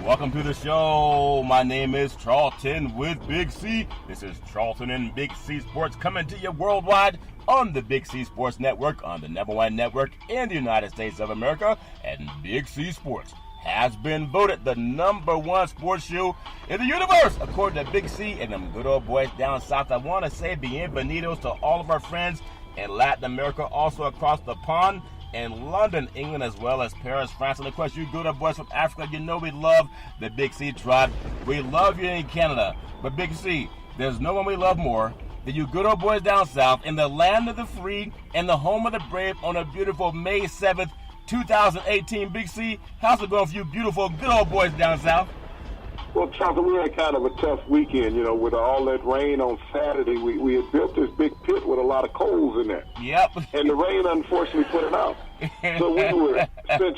Welcome to the show. My name is Charlton with Big C. This is Charlton and Big C Sports coming to you worldwide on the Big C Sports Network, on the #1 network in the United States of America. And Big C Sports has been voted the #1 sports show in the universe, according to Big C and them good old boys down south. I want to say bienvenidos to all of our friends in Latin America, also across the pond, in London, England, as well as Paris, France. And of course, you good old boys from Africa, you know we love the Big C tribe. We love you in Canada. But Big C, there's no one we love more than you good old boys down south in the land of the free and the home of the brave on a beautiful May 7th, 2018. Big C, how's it going for you beautiful good old boys down south? Well, Charlton, we had kind of a tough weekend, with all that rain on Saturday. We had built this big pit with a lot of coals in there. Yep. And the rain, unfortunately, put it out. So we were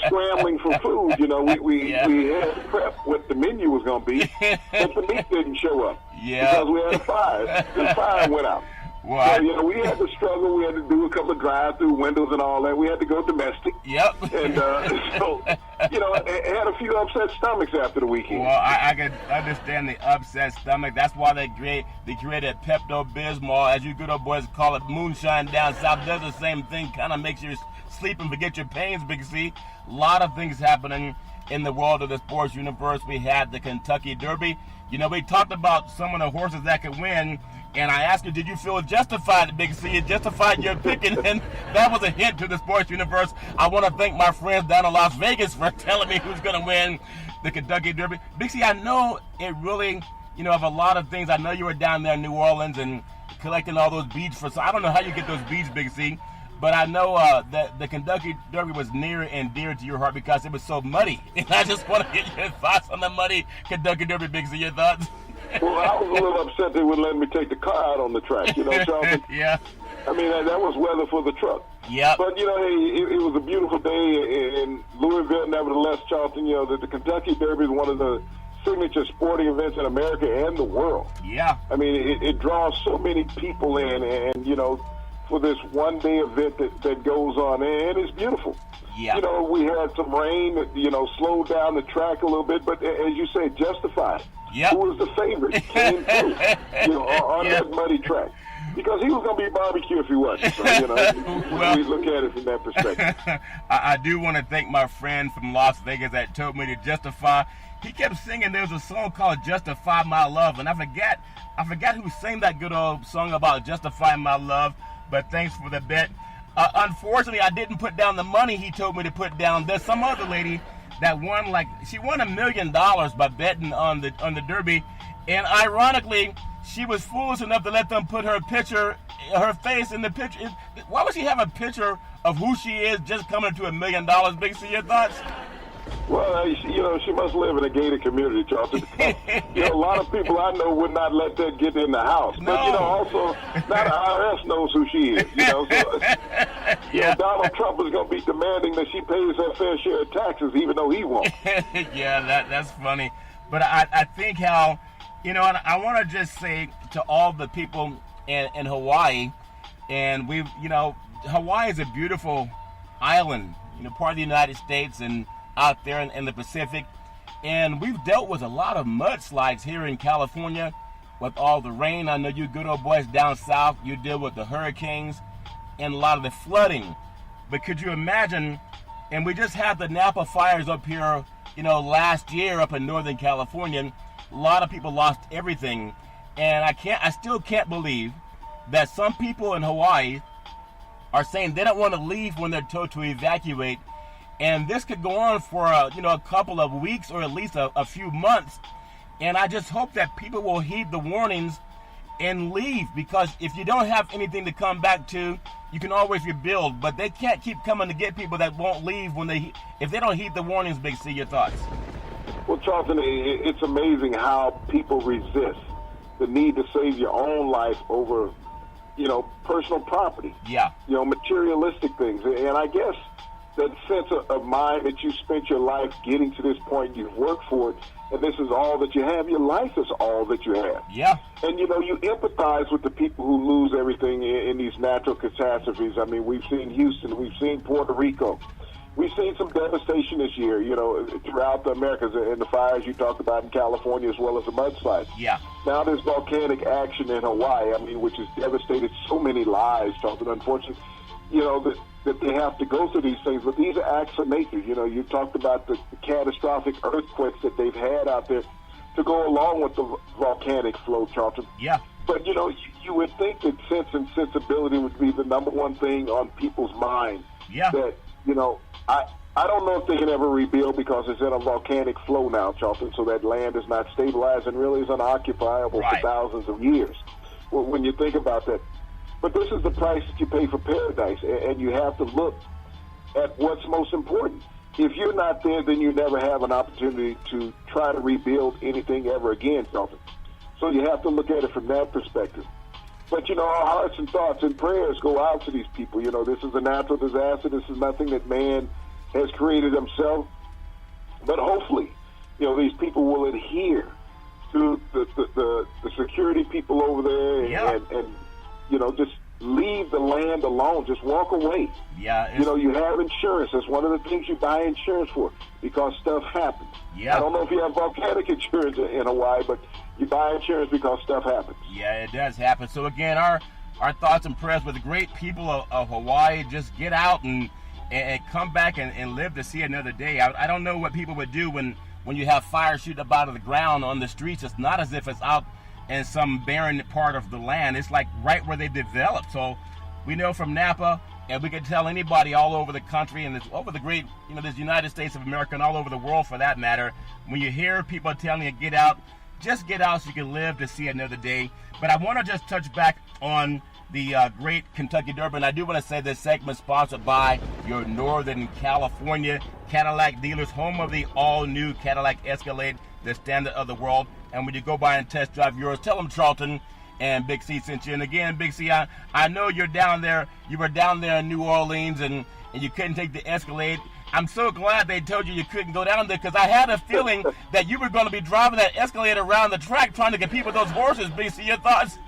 scrambling for food. We had prep what the menu was going to be, but the meat didn't show up. Yeah. Because we had a fire. The fire went out. Well, So, we had to struggle. We had to do a couple of drive-through windows and all that. We had to go domestic. Yep. And so, it had a few upset stomachs after the weekend. Well, I can understand the upset stomach. That's why they created Pepto-Bismol, as you good old boys call it, moonshine down south. Does the same thing, kind of makes you sleep and forget your pains, Big C. A lot of things happening in the world of the sports universe. We had the Kentucky Derby. We talked about some of the horses that could win, and I asked you, did you feel justified, Big C? You justified your picking, and that was a hint to the sports universe. I want to thank my friends down in Las Vegas for telling me who's going to win the Kentucky Derby. Big C, I know it really, of a lot of things. I know you were down there in New Orleans and collecting all those beads so I don't know how you get those beads, Big C, but I know that the Kentucky Derby was near and dear to your heart because it was so muddy. And I just want to get your thoughts on the muddy Kentucky Derby, Big C. Your thoughts? Well, I was a little upset they wouldn't let me take the car out on the track, Charlton. Yeah. I mean, that was weather for the truck. Yeah. But, hey, it was a beautiful day in Louisville. Nevertheless, Charlton, the Kentucky Derby is one of the signature sporting events in America and the world. Yeah. I mean, it draws so many people in, and, for this one-day event that goes on, and it's beautiful. Yeah. We had some rain that, slowed down the track a little bit, but as you say, justified. Yep. Who was the favorite? Came through, on that muddy track. Because he was going to be barbecue if he wasn't. So, we look at it from that perspective. I do want to thank my friend from Las Vegas that told me to justify. He kept singing, there's a song called Justify My Love, and I forgot who sang that good old song about justifying my love, but thanks for the bet. Unfortunately, I didn't put down the money he told me to put down. There's some other lady that won, she won $1 million by betting on the Derby, and ironically, she was foolish enough to let them put her face in the picture. Why would she have a picture of who she is just coming to $1 million? Big C, your thoughts? Well, she must live in a gated community, Charlton. A lot of people I know would not let that get in the house. No. But, also, now the IRS knows who she is, So, Donald Trump is going to be demanding that she pays her fair share of taxes, even though he won't. Yeah, that's funny. But I think how, and I want to just say to all the people in Hawaii, and Hawaii is a beautiful island, part of the United States and out there in the Pacific, and we've dealt with a lot of mudslides here in California with all the rain. I know you good old boys down south, you deal with the hurricanes and a lot of the flooding. But could you imagine, and we just had the Napa fires up here, last year up in Northern California. A lot of people lost everything, and I still can't believe that some people in Hawaii are saying they don't want to leave when they're told to evacuate. And this could go on for a couple of weeks or at least a few months. And I just hope that people will heed the warnings and leave, because if you don't have anything to come back to, you can always rebuild. But they can't keep coming to get people that won't leave if they don't heed the warnings. Big C, your thoughts? Well, Charlton, it's amazing how people resist the need to save your own life over, personal property. Yeah. Materialistic things. And I guess that sense of mind that you spent your life getting to this point, you've worked for it, and this is all that you have. Your life is all that you have. Yeah. And, you empathize with the people who lose everything in these natural catastrophes. I mean, we've seen Houston, we've seen Puerto Rico. we've seen some devastation this year, you know, throughout the Americas, and the fires you talked about in California as well as the mudslides. Yeah. Now there's volcanic action in Hawaii, I mean, which has devastated so many lives, Charlton. Unfortunately, you know, that they have to go through these things, but these are acts of nature. You know, you talked about the catastrophic earthquakes that they've had out there to go along with the volcanic flow, Charlton. Yeah. But, you know, you would think that sense and sensibility would be the number one thing on people's mind. Yeah. That, you know, I don't know if they can ever rebuild because it's in a volcanic flow now, Charlton, so that land is not stabilized and really is unoccupiable Right. for thousands of years. Well, when you think about that. But this is the price that you pay for paradise, and you have to look at what's most important. If you're not there, then you never have an opportunity to try to rebuild anything ever again, Charlton. So you have to look at it from that perspective. But, you know, our hearts and thoughts and prayers go out to these people. You know, this is a natural disaster. This is nothing that man has created himself. But hopefully, you know, these people will adhere to the security people over there Yeah. and, you know, just leave the land alone. Just walk away. Yeah. You know, you have insurance. That's one of the things you buy insurance for because stuff happens. Yeah. I don't know if you have volcanic insurance in Hawaii, but you buy insurance because stuff happens. Yeah, it does happen. So again, our thoughts and prayers with the great people of Hawaii. Just get out and come back and live to see another day. I don't know what people would do when you have fire shooting up out of the ground on the streets. It's not as if it's out in some barren part of the land. It's like right where they developed. So we know from Napa, and we can tell anybody all over the country and over the great, you know, this United States of America and all over the world for that matter, when you hear people telling you get out, just get out so you can live to see another day. But I want to just touch back on the great Kentucky Derby, and I do want to say this segment sponsored by your Northern California Cadillac dealers, home of the all-new Cadillac Escalade, the standard of the world. And when you go by and test drive yours, tell them Charlton and Big C sent you. And again, Big C, I know you're down there. You were down there in New Orleans, and you couldn't take the Escalade. I'm so glad they told you couldn't go down there, because I had a feeling that you were going to be driving that Escalade around the track trying to compete with those horses. Big C, your thoughts?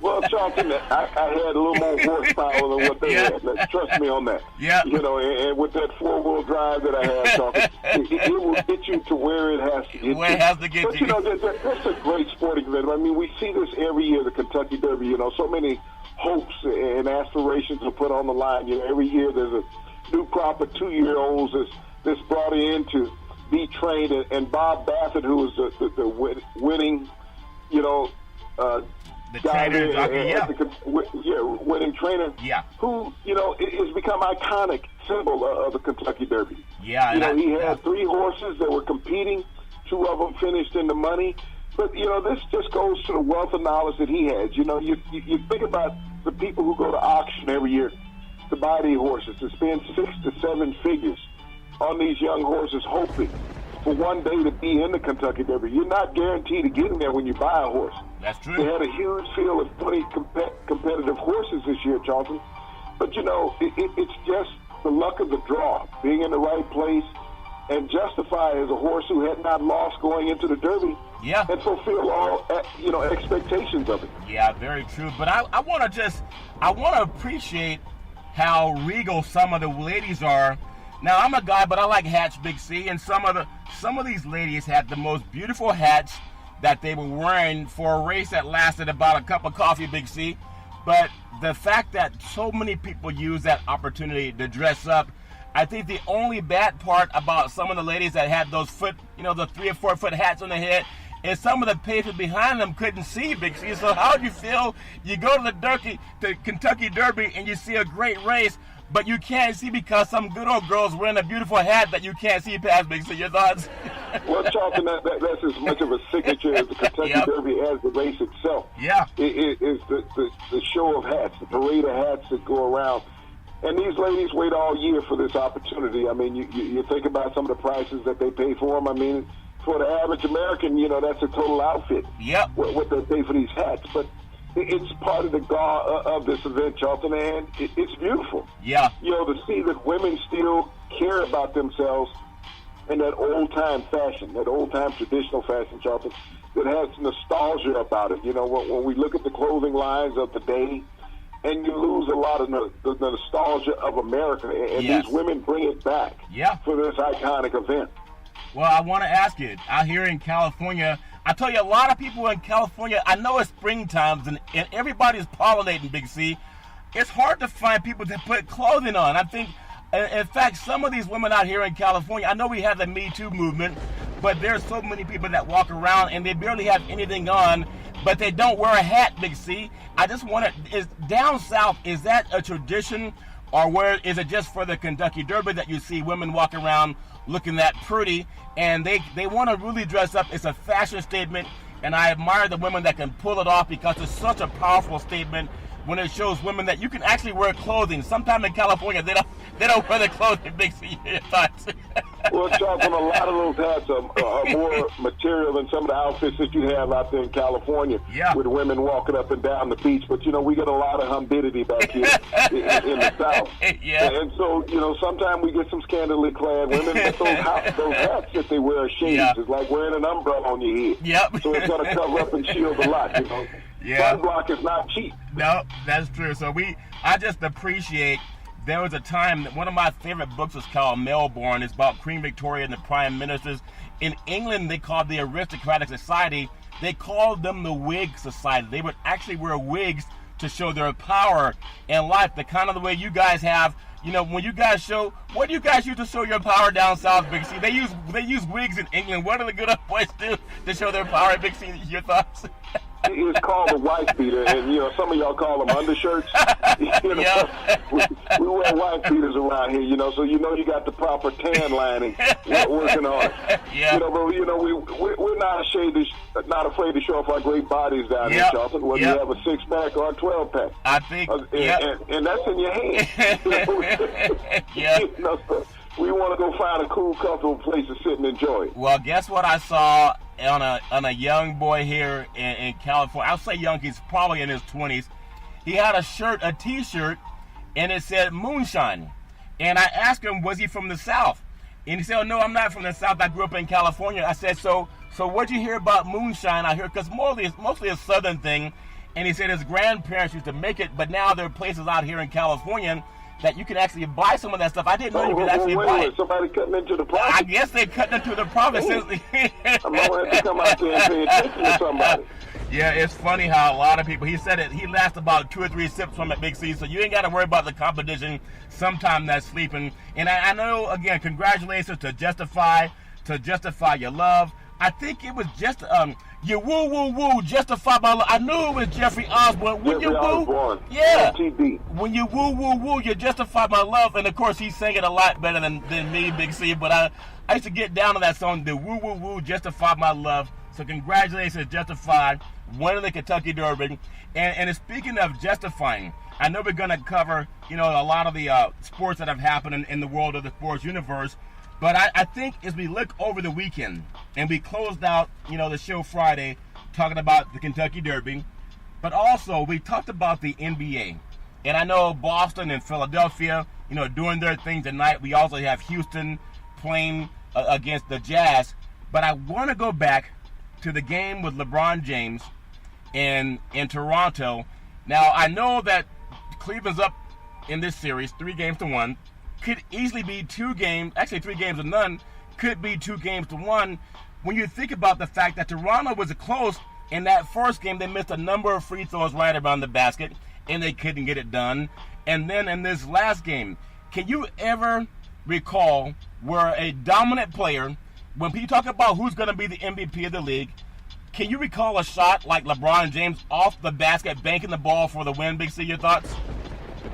Well, Charlton, I had a little more horsepower than what they had. Trust me on that. Yeah. You know, and with that four-wheel drive that I have, Charlton, it will get you to where it has to get Where it has to get but, you. you know, that's a great sporting event. I mean, we see this every year, the Kentucky Derby. You know, so many hopes and aspirations are put on the line. You know, every year there's a new crop of 2-year-olds that's brought in to be trained. And Bob Baffert, who was the winning, you know, The guy trainer, there, winning trainer, Yeah. who, you know, has become iconic symbol of the Kentucky Derby. Yeah. You know, he had 3 horses that were competing. 2 of them finished in the money. But, you know, this just goes to the wealth of knowledge that he has. You know, you think about the people who go to auction every year to buy these horses, to spend 6 to 7 figures on these young horses, hoping for one day to be in the Kentucky Derby. You're not guaranteed to get in there when you buy a horse. That's true. They had a huge field of 20 competitive horses this year, Charlton. But, you know, it's just the luck of the draw, being in the right place, and Justify as a horse who had not lost going into the Derby. Yeah. And fulfill all, you know, expectations of it. Yeah, very true. But I want to appreciate how regal some of the ladies are. Now, I'm a guy, but I like hats, Big C, and some of these ladies had the most beautiful hats that they were wearing for a race that lasted about a cup of coffee, Big C. But the fact that so many people use that opportunity to dress up, I think the only bad part about some of the ladies that had those the 3 or 4 foot hats on their head is some of the pavement behind them couldn't see, Big C. So how do you feel? You go to the Kentucky Derby and you see a great race, but you can't see because some good old girl's wearing a beautiful hat that you can't see past, Big C. Your thoughts? Well, Charlton, that's as much of a signature as the Kentucky Derby as the race itself. Yeah. It is the show of hats, the parade of hats that go around. And these ladies wait all year for this opportunity. I mean, you think about some of the prices that they pay for them. I mean, for the average American, you know, that's a total outfit. Yep. What they pay for these hats. But it's part of the gall of this event, Charlton, and it's beautiful. Yeah. You know, to see that women still care about themselves in that old-time fashion, that old-time traditional fashion, Charlton, that has nostalgia about it. You know, when we look at the clothing lines of today, and you lose a lot of the nostalgia of America, and Yes. these women bring it back for this iconic event. Well, I want to ask you, out here in California, I tell you, a lot of people in California, I know it's springtime and everybody's pollinating, Big C. It's hard to find people that put clothing on. I think, in fact, some of these women out here in California, I know we have the Me Too movement, but there's so many people that walk around and they barely have anything on, but they don't wear a hat, Big C. I just want to, is down south, is that a tradition, or where is it just for the Kentucky Derby that you see women walk around looking that pretty, and they want to really dress up? It's a fashion statement, and I admire the women that can pull it off, because it's such a powerful statement when it shows women that you can actually wear clothing. Sometime in California, they don't wear the clothing. Big C, your thoughts? Well, Charlton, a lot of those hats are more material than some of the outfits that you have out there in California with women walking up and down the beach. But, we get a lot of humidity back here in the South. And so, sometimes we get some scantily clad women, but those hats that they wear are shades. It's like wearing an umbrella on your head. So it's going to cover up and shield a lot, Sunblock is not cheap. No, that's true. So I just appreciate, there was a time that one of my favorite books was called Melbourne. It's about Queen Victoria and the prime ministers. In England, they called the aristocratic society, they called them the Whig Society. They would actually wear wigs to show their power in life, the kind of the way you guys have. When you guys show, what do you guys use to show your power down south, Big C? They use wigs in England. What do the good old boys do to show their power, Big C? Your thoughts? It's called a wife beater, and some of y'all call them undershirts. We wear wife beaters around here, so you got the proper tan lining working on it. But we're not afraid to show off our great bodies down here, Charlton. Whether you have a 6-pack or a 12-pack, I think, and that's in your hand. So we want to go find a cool, comfortable place to sit and enjoy it. Well, guess what I saw on a young boy here in California? I'll say young, he's probably in his 20s. He had a t-shirt, and it said Moonshine. And I asked him, was he from the South? And he said, oh, no, I'm not from the South. I grew up in California. I said, so what'd you hear about Moonshine out here? Because mostly a Southern thing. And he said his grandparents used to make it, but now there are places out here in California that you can actually buy some of that stuff. I didn't know you could actually buy it. Somebody cutting into the profit? I guess they cut into the profit. I'm going to have to come out there and pay attention to somebody. Yeah, it's funny how a lot of people, he said it, he lasts about 2 or 3 sips from it, Big C, so you ain't got to worry about the competition sometime that's sleeping. And I know, again, congratulations to Justify Your Love. I think it was just, you woo, woo, woo, Justify My Love. I knew it was Jeffrey Osborne. When you woo, when you woo, woo, woo, you Justify My Love. And, of course, he sang it a lot better than me, Big C. But I used to get down to that song, the woo, woo, woo, Justify My Love. So congratulations, Justify, winning the Kentucky Derby. And speaking of justifying, I know we're going to cover, a lot of the sports that have happened in the world of the sports universe. But I think as we look over the weekend, and we closed out, the show Friday talking about the Kentucky Derby, but also we talked about the NBA. And I know Boston and Philadelphia, doing their thing tonight. We also have Houston playing against the Jazz. But I want to go back to the game with LeBron James in Toronto. Now, I know that Cleveland's up in this series 3-1. Could easily be 2 games, actually 3-0, could be 2-1. When you think about the fact that Toronto was close in that first game, they missed a number of free throws right around the basket, and they couldn't get it done. And then in this last game, can you ever recall where a dominant player, when people talk about who's going to be the MVP of the league, can you recall a shot like LeBron James off the basket, banking the ball for the win? Big C, your thoughts?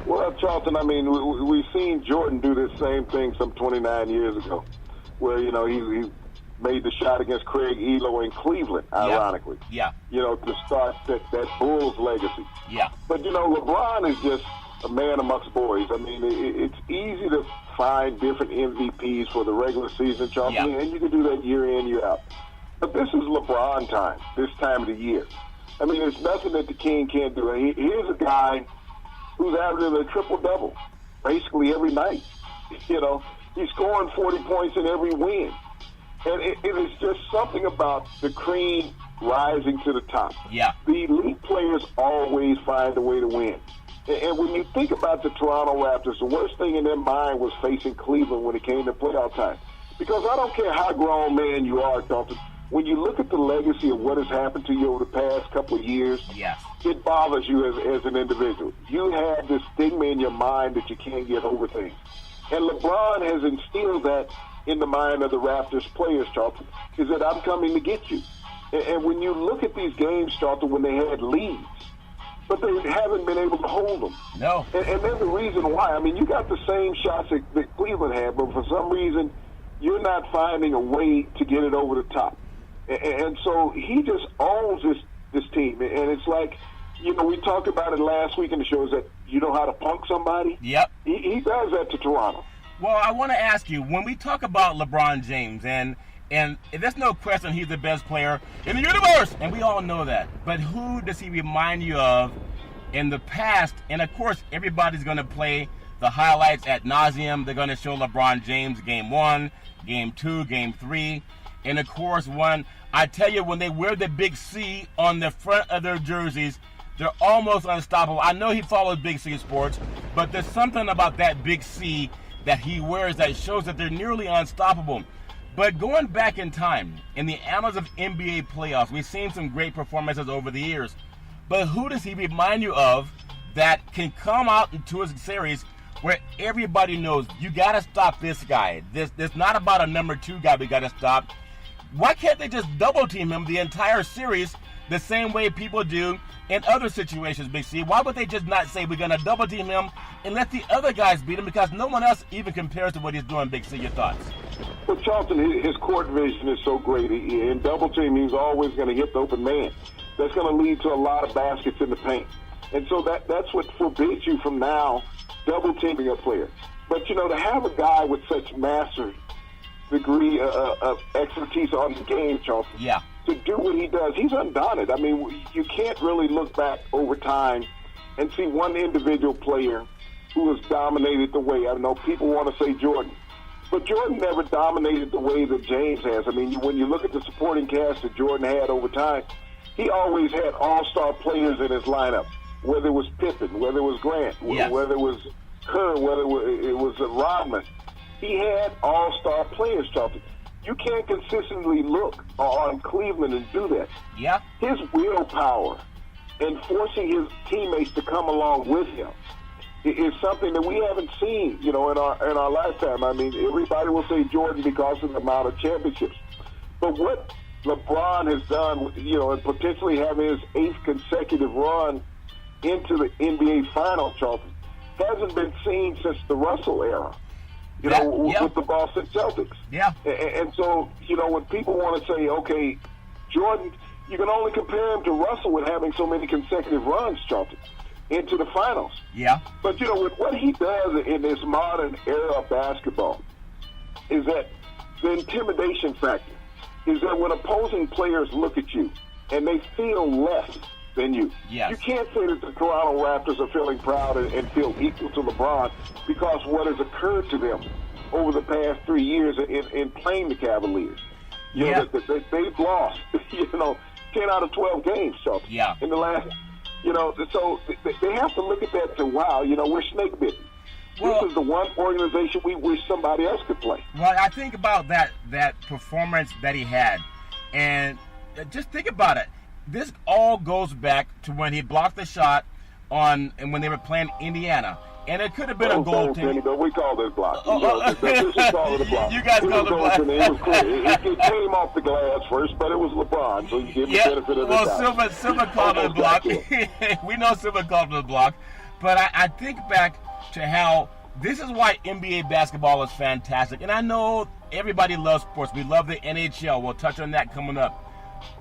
Well, Charlton, we've seen Jordan do this same thing some 29 years ago, where, he made the shot against Craig Elo in Cleveland, ironically. To start that Bulls legacy. But, LeBron is just a man amongst boys. It's easy to find different MVPs for the regular season, Charlton, and you can do that year in, year out. But this is LeBron time, this time of the year. There's nothing that the King can't do. Here's a guy who's averaging a triple-double basically every night. He's scoring 40 points in every win. And it is just something about the cream rising to the top. The elite players always find a way to win. And when you think about the Toronto Raptors, the worst thing in their mind was facing Cleveland when it came to playoff time. Because I don't care how grown man you are, Dalton, when you look at the legacy of what has happened to you over the past couple of years, yes, it bothers you as an individual. You have this stigma in your mind that you can't get over things. And LeBron has instilled that in the mind of the Raptors players, Charlton, is that I'm coming to get you. And when you look at these games, Charlton, when they had leads, but they haven't been able to hold them. No. And there's a reason why. I mean, you got the same shots that Cleveland had, but for some reason, you're not finding a way to get it over the top. And so he just owns this team. And it's like, you know, we talked about it last week in the show, is that you know how to punk somebody? Yep. He does that to Toronto. Well, I want to ask you, when we talk about LeBron James, and there's no question he's the best player in the universe, and we all know that. But who does he remind you of in the past? And, of course, everybody's going to play the highlights ad nauseum. They're going to show LeBron James Game 1, Game 2, Game 3. And, of course, I tell you, when they wear the big C on the front of their jerseys, they're almost unstoppable. I know he follows Big C Sports, but there's something about that big C that he wears that shows that they're nearly unstoppable. But going back in time, in the annals of NBA playoffs, we've seen some great performances over the years. But who does he remind you of that can come out into a series where everybody knows you got to stop this guy? This not about a number 2 guy we got to stop. Why can't they just double team him the entire series the same way people do in other situations, Big C? Why would they just not say we're going to double team him and let the other guys beat him, because no one else even compares to what he's doing, Big C? Your thoughts? Well, Charlton, his court vision is so great. In double team, he's always going to hit the open man. That's going to lead to a lot of baskets in the paint. And so that's what forbids you from now double teaming a player. But, you know, to have a guy with such master degree of expertise on the game, Charlton, yeah, to do what he does, he's undaunted. I mean, you can't really look back over time and see one individual player who has dominated the way. I know people want to say Jordan, but Jordan never dominated the way that James has. I mean, when you look at the supporting cast that Jordan had over time, he always had all-star players in his lineup, whether it was Pippen, whether it was Grant, yes, whether it was Kerr, whether it was Rodman. He had all-star players, Charlton. You can't consistently look on Cleveland and do that. Yeah. His willpower and forcing his teammates to come along with him is something that we haven't seen, you know, in our lifetime. I mean, everybody will say Jordan because of the amount of championships. But what LeBron has done, you know, and potentially having his 8th consecutive run into the NBA Finals, Charlton, hasn't been seen since the Russell era. You know, with the Boston Celtics. Yeah. And so, you know, when people want to say, okay, Jordan, you can only compare him to Russell with having so many consecutive runs, Charlton, into the finals. Yeah. But, you know, with what he does in this modern era of basketball is that the intimidation factor is that when opposing players look at you and they feel less than you. Yes. You can't say that the Toronto Raptors are feeling proud and feel equal to LeBron because what has occurred to them over the past 3 years in playing the Cavaliers. You know, they've lost, you know, 10 out of 12 games, so in the last, you know, so they have to look at that and say, wow, you know, we're snake bitten. Well, this is the one organization we wish somebody else could play. Well, I think about that performance that he had, and just think about it. This all goes back to when he blocked the shot and when they were playing Indiana. And it could have been a goal. But we called it a block. This is called it a block. You guys called it a block. It was clear. It came off the glass first, but it was LeBron, so you give the benefit of the doubt. Well, Silver called it a block. We know Silver called it a block. But I think back to how this is why NBA basketball is fantastic. And I know everybody loves sports. We love the NHL. We'll touch on that coming up.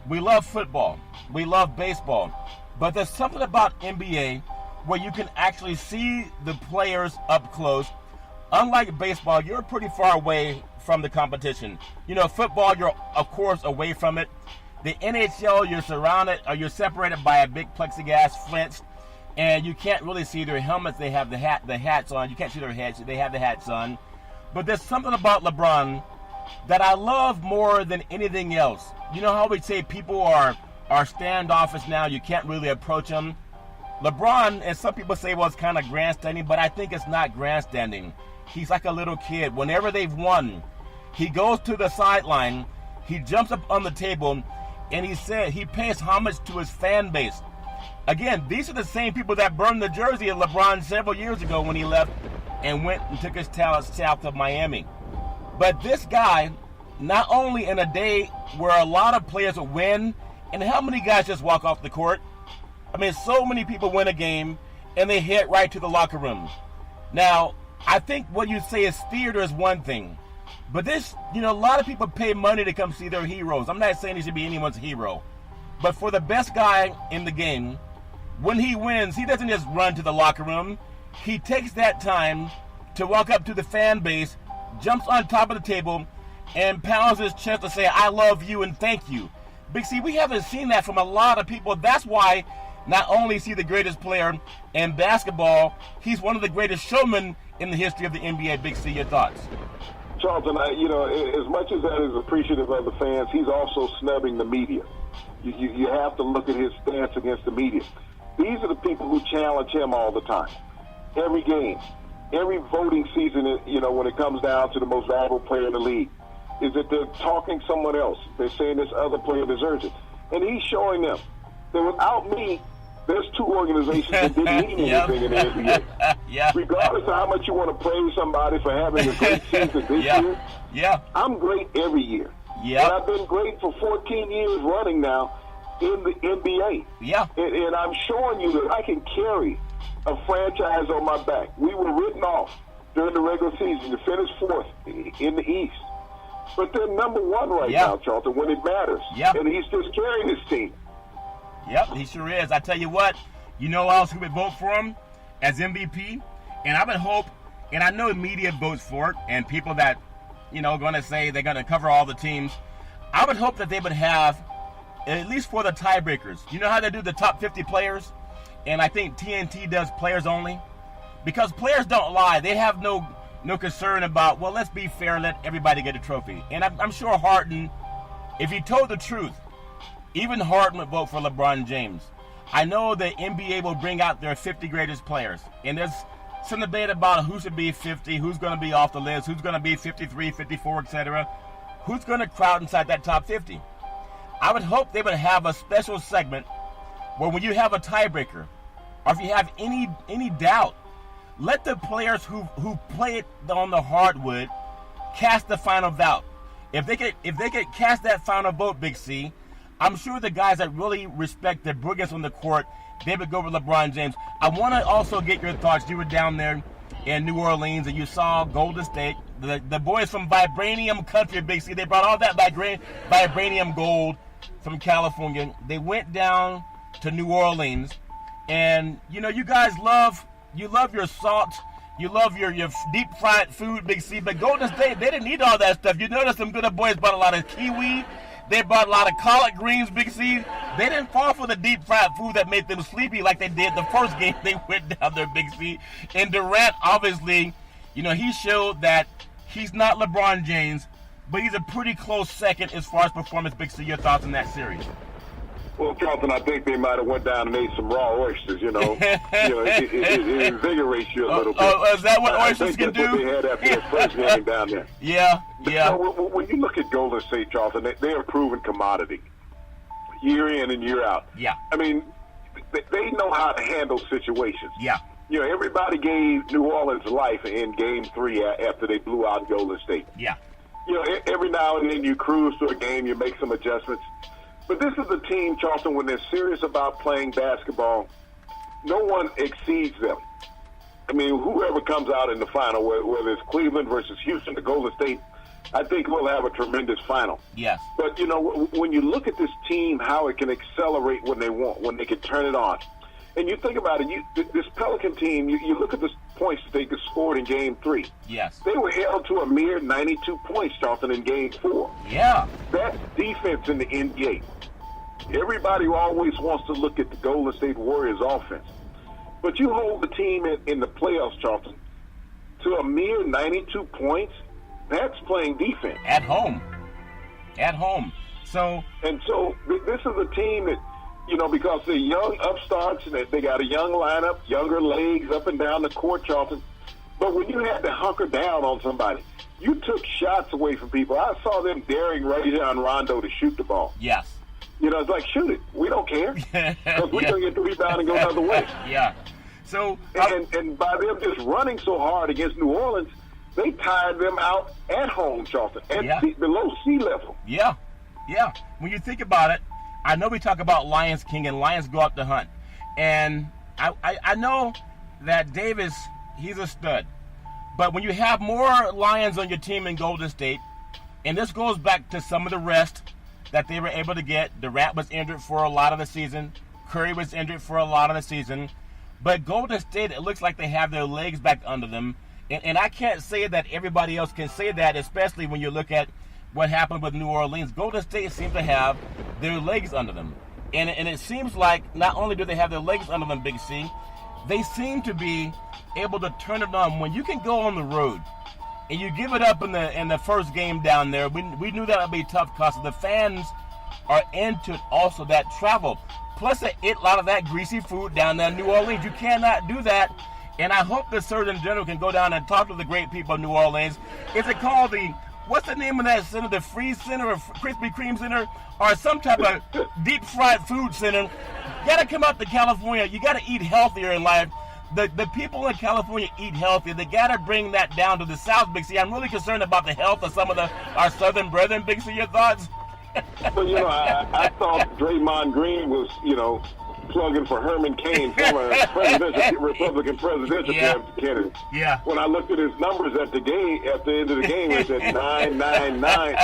We love football. We love baseball. But there's something about NBA where you can actually see the players up close. Unlike baseball, you're pretty far away from the competition. You know, football, you're, of course, away from it. The NHL, you're surrounded, or you're separated by a big plexiglass fence, and you can't really see their helmets. They have the hats on. You can't see their heads. They have the hats on. But there's something about LeBron that I love more than anything else. You know how we say people are standoffish now, you can't really approach them? LeBron, and some people say, well, it's kind of grandstanding, but I think it's not grandstanding. He's like a little kid. Whenever they've won, he goes to the sideline, he jumps up on the table, and he pays homage to his fan base. Again, these are the same people that burned the jersey of LeBron several years ago when he left and went and took his talents south of Miami. But this guy, not only in a day where a lot of players win, and how many guys just walk off the court? I mean, so many people win a game and they head right to the locker room. Now, I think what you say is theater is one thing, but this, a lot of people pay money to come see their heroes. I'm not saying he should be anyone's hero, but for the best guy in the game, when he wins, he doesn't just run to the locker room. He takes that time to walk up to the fan base, jumps on top of the table, and pounds his chest to say, I love you and thank you. Big C, we haven't seen that from a lot of people. That's why not only is he the greatest player in basketball, he's one of the greatest showmen in the history of the NBA. Big C, your thoughts? Charlton, as much as that is appreciative of the fans, he's also snubbing the media. You have to look at his stance against the media. These are the people who challenge him all the time. Every game, every voting season, when it comes down to the most valuable player in the league, is that they're talking someone else. They're saying this other player deserves it. And he's showing them that without me, there's two organizations that didn't mean anything in the NBA. Regardless of how much you want to praise somebody for having a great season this year, I'm great every year. And I've been great for 14 years running now in the NBA. And I'm showing you that I can carry a franchise on my back. We were written off during the regular season to finish fourth in the East. But they're number one right now, Charlton, when it matters. And he's just carrying his team. He sure is. I tell you what, you know else who would vote for him as MVP? And I would hope, and I know media votes for it, and people that, going to say they're going to cover all the teams, I would hope that they would have, at least for the tiebreakers. You know how they do the top 50 players? And I think TNT does players only. Because players don't lie. They have no concern about, well, let's be fair and let everybody get a trophy. And I'm sure Harden, if he told the truth, even Harden would vote for LeBron James. I know the NBA will bring out their 50 greatest players. And there's some debate about who should be 50, who's going to be off the list, who's going to be 53, 54, etc. Who's going to crowd inside that top 50. I would hope they would have a special segment where when you have a tiebreaker, or if you have any doubt, let the players who play it on the hardwood cast the final vote. If they could cast that final vote, Big C, I'm sure the guys that really respect the brilliance on the court, they would go with LeBron James. I want to also get your thoughts. You were down there in New Orleans and you saw Golden State, the boys from Vibranium Country, Big C. They brought all that Vibranium gold from California. They went down to New Orleans, and you guys love your salt. You love your deep fried food, Big C. But Golden State, they didn't eat all that stuff. You notice some good boys bought a lot of kiwi. They bought a lot of collard greens, Big C. They didn't fall for the deep fried food that made them sleepy like they did the first game they went down there, Big C. And Durant, obviously, he showed that he's not LeBron James, but he's a pretty close second as far as performance. Big C, your thoughts on that series? Well, Charlton, I think they might have went down and ate some raw oysters. It invigorates you a little bit. Oh, is that what oysters can do? What they had after their first game down there. Yeah. When you look at Golden State, Charlton, they're a proven commodity, year in and year out. Yeah. I mean, they know how to handle situations. Yeah. Everybody gave New Orleans life in Game 3 after they blew out Golden State. Yeah. Every now and then you cruise through a game, you make some adjustments. But this is the team, Charlton, when they're serious about playing basketball, no one exceeds them. I mean, whoever comes out in the final, whether it's Cleveland versus Houston or Golden State, I think we'll have a tremendous final. Yes. But, when you look at this team, how it can accelerate when they want, when they can turn it on. And you think about it, this Pelican team, you look at the points that they scored in Game 3. Yes. They were held to a mere 92 points, Charlton, in Game 4. Yeah. That's defense in the NBA. Everybody always wants to look at the Golden State Warriors offense. But you hold the team in the playoffs, Charlton, to a mere 92 points, that's playing defense. At home. So this is a team that because they're young upstarts and they got a young lineup, younger legs up and down the court, Charlton. But when you had to hunker down on somebody, you took shots away from people. I saw them daring Rajon Rondo to shoot the ball. Yes. It's like, shoot it. We don't care. Because we're going to get the rebound and go another way. Yeah. So and by them just running so hard against New Orleans, they tired them out at home, Charlton, below sea level. Yeah. Yeah. When you think about it, I know we talk about Lions King and Lions go out to hunt. And I know that Davis, he's a stud. But when you have more Lions on your team in Golden State, and this goes back to some of the rest that they were able to get. Durant was injured for a lot of the season. Curry was injured for a lot of the season. But Golden State, it looks like they have their legs back under them. And I can't say that everybody else can say that, especially when you look at what happened with New Orleans. Golden State seems to have their legs under them. And it seems like not only do they have their legs under them, Big C, they seem to be able to turn it on. When you can go on the road and you give it up in the first game down there, we knew that would be tough because the fans are into also that travel. Plus, they eat a lot of that greasy food down there in New Orleans. You cannot do that. And I hope the Surgeon General can go down and talk to the great people of New Orleans. Is it called what's the name of that center? The Freeze Center or Krispy Kreme Center? Or some type of deep fried food center? You got to come out to California. You got to eat healthier in life. The people in California eat healthy. They got to bring that down to the South, Big C. I'm really concerned about the health of some of our Southern brethren, Big C. Your thoughts? Well, I thought Draymond Green was, plugging for Herman Cain, former Republican presidential candidate. Yeah. When I looked at his numbers at the end of the game, it said 999.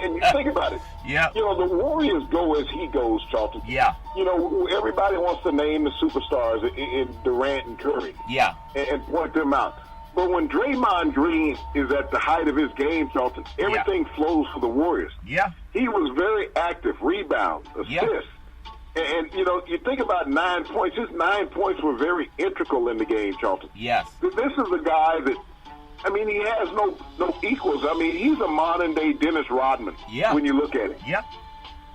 And you think about it. Yeah. The Warriors go as he goes, Charlton. Yeah. Everybody wants to name the superstars in Durant and Curry. Yeah. And point them out. But when Draymond Green is at the height of his game, Charlton, everything flows for the Warriors. Yeah. He was very active, rebounds, assists. Yeah. And you think about 9 points. His 9 points were very integral in the game, Charlton. Yes. This is a guy that, he has no equals. He's a modern-day Dennis Rodman when you look at it. Yeah.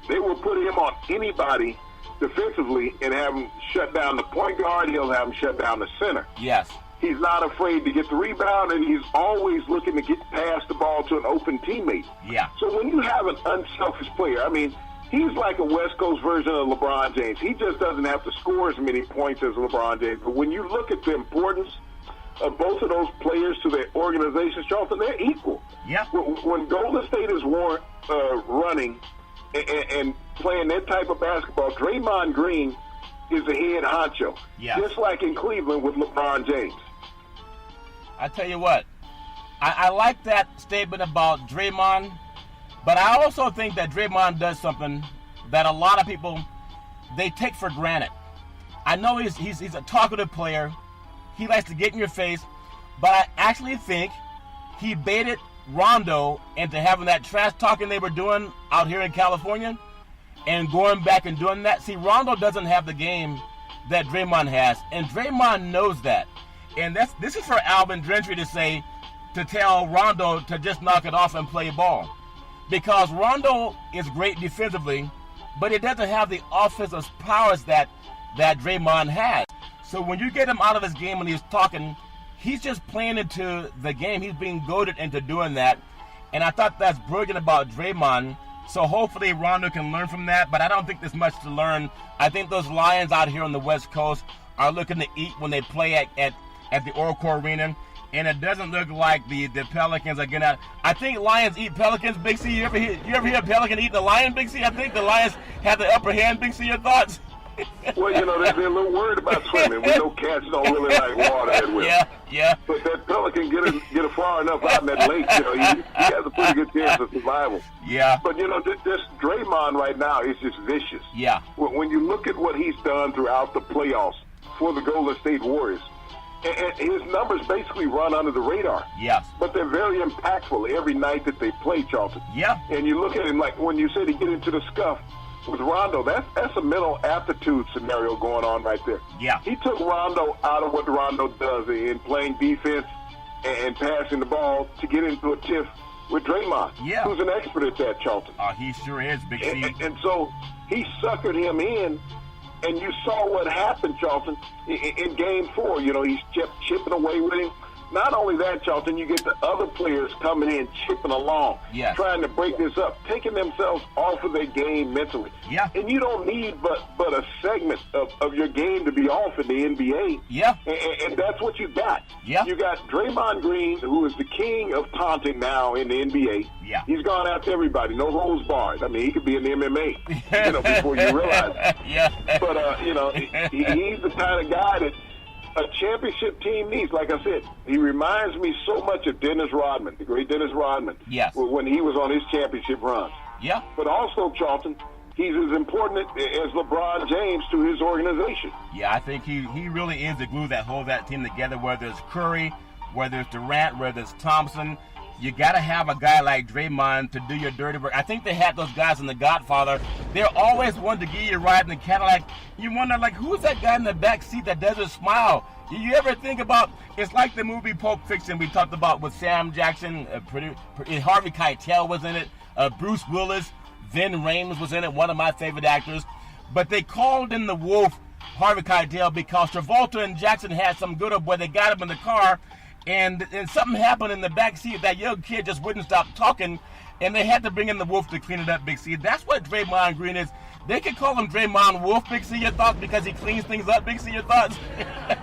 They will put him on anybody defensively and have him shut down the point guard. He'll have him shut down the center. Yes. He's not afraid to get the rebound, and he's always looking to get past the ball to an open teammate. Yeah. So when you have an unselfish player, he's like a West Coast version of LeBron James. He just doesn't have to score as many points as LeBron James. But when you look at the importance of both of those players to their organizations, Charlton, they're equal. Yeah. When Golden State is running and playing that type of basketball, Draymond Green is the head honcho. Yeah. Just like in Cleveland with LeBron James. I tell you what, I like that statement about Draymond. But I also think that Draymond does something that a lot of people, they take for granted. I know he's a talkative player. He likes to get in your face. But I actually think he baited Rondo into having that trash talking they were doing out here in California and going back and doing that. See, Rondo doesn't have the game that Draymond has. And Draymond knows that. And this is for Alvin Gentry to tell Rondo to just knock it off and play ball. Because Rondo is great defensively, but he doesn't have the offensive powers that Draymond has. So when you get him out of his game when he's talking, he's just playing into the game. He's being goaded into doing that. And I thought that's brilliant about Draymond. So hopefully Rondo can learn from that, but I don't think there's much to learn. I think those Lions out here on the West Coast are looking to eat when they play at the Oracle Arena. And it doesn't look like the Pelicans are going to. I think Lions eat Pelicans, Big C. You ever hear a Pelican eat the Lion, Big C? I think the Lions have the upper hand, Big C. Your thoughts? Well, they're a little worried about swimming. We know cats don't really like water that well. Yeah. But that Pelican get it far enough out in that lake, he has a pretty good chance of survival. Yeah. But, this Draymond right now is just vicious. Yeah. When you look at what he's done throughout the playoffs for the Golden State Warriors, and his numbers basically run under the radar. Yes. But they're very impactful every night that they play, Charlton. Yeah. And you look at him like when you said he get into the scuff with Rondo, that's a mental aptitude scenario going on right there. Yeah. He took Rondo out of what Rondo does in playing defense and passing the ball to get into a tiff with Draymond, Yeah. who's an expert at that, Charlton. He sure is, Big C. And so he suckered him in, and you saw what happened, Charlton, in Game 4. You know, he's kept chipping away with him. Not only that, Charlton, you get the other players coming in, chipping along, Yes. trying to break this up, taking themselves off of their game mentally. Yeah. And you don't need but a segment of your game to be off in the NBA. Yeah. And that's what you got. Yeah. You got Draymond Green, who is the king of taunting now in the NBA. Yeah. He's gone after everybody, no holds barred. I mean, he could be in the MMA, you know, before you realize it. Yeah. But, you know, he's the kind of guy that a championship team needs. Like I said, he reminds me so much of Dennis Rodman, the great Dennis Rodman. Yes. When he was on his championship run. Yeah. But also, Charlton, he's as important as LeBron James to his organization. Yeah, I think he really is the glue that holds that team together, whether it's Curry, whether it's Durant, whether it's Thompson. You got to have a guy like Draymond to do your dirty work. I think they had those guys in The Godfather. They're always one to give you a ride in the Cadillac. You wonder, like, who's that guy in the back seat that doesn't smile? You ever think about, it's like the movie Pulp Fiction we talked about with Sam Jackson, Harvey Keitel was in it, Bruce Willis, Vin Rames was in it, one of my favorite actors. But they called in the wolf Harvey Keitel because Travolta and Jackson had some good up where they got him in the car, and something happened in the back seat. That young kid just wouldn't stop talking, and they had to bring in the wolf to clean it up, Big C. That's what Draymond Green is. They could call him Draymond Wolf, Big C, your thoughts, because he cleans things up, Big C, your thoughts?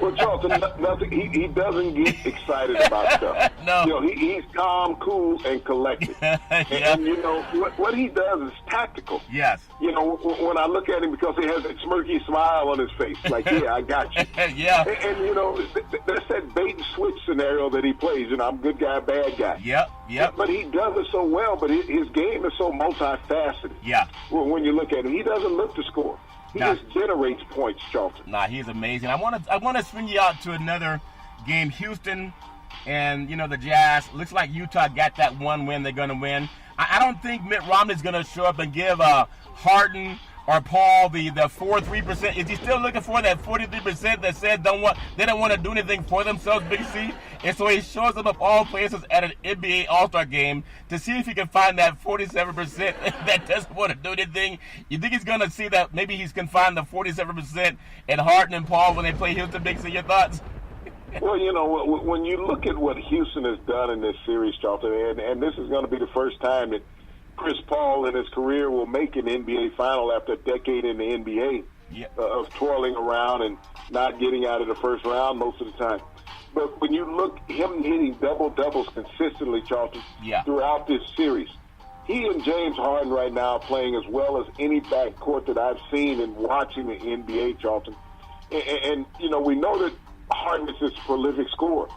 Well, Charlton, nothing. He doesn't get excited about stuff. No. You know, he's calm, cool, and collected. Yeah. And you know, what he does is tactical. Yes. You know, when I look at him, because he has that smirky smile on his face, like, yeah, I got you. Yeah. And you know, that's that bait and switch scenario that he plays. You know, I'm good guy, bad guy. Yep. But he does it so well, but his game is so multifaceted. Yeah. When you look at him, he doesn't look to score. He Nah. just generates points, Charlton. Nah, he's amazing. I want to swing you out to another game. Houston and, you know, the Jazz. Looks like Utah got that one win. They're going to win. I don't think Mitt Romney's going to show up and give Harden or Paul the 4-3%. Is he still looking for that 43% that said they don't want to do anything for themselves, Big C? And so he shows up of all places at an NBA All-Star game to see if he can find that 47% that doesn't want to do anything. You think he's going to see that maybe he's can find the 47% at Harden and Paul when they play Houston, Big C? Your thoughts? Well, you know, when you look at what Houston has done in this series, Charlton, and this is going to be the first time that Chris Paul in his career will make an NBA final after a decade in the NBA of twirling around and not getting out of the first round most of the time. But when you look him hitting double-doubles consistently, Charlton, throughout this series, he and James Harden right now are playing as well as any backcourt that I've seen in watching the NBA, Charlton. And you know, we know that Harden is this prolific scorer,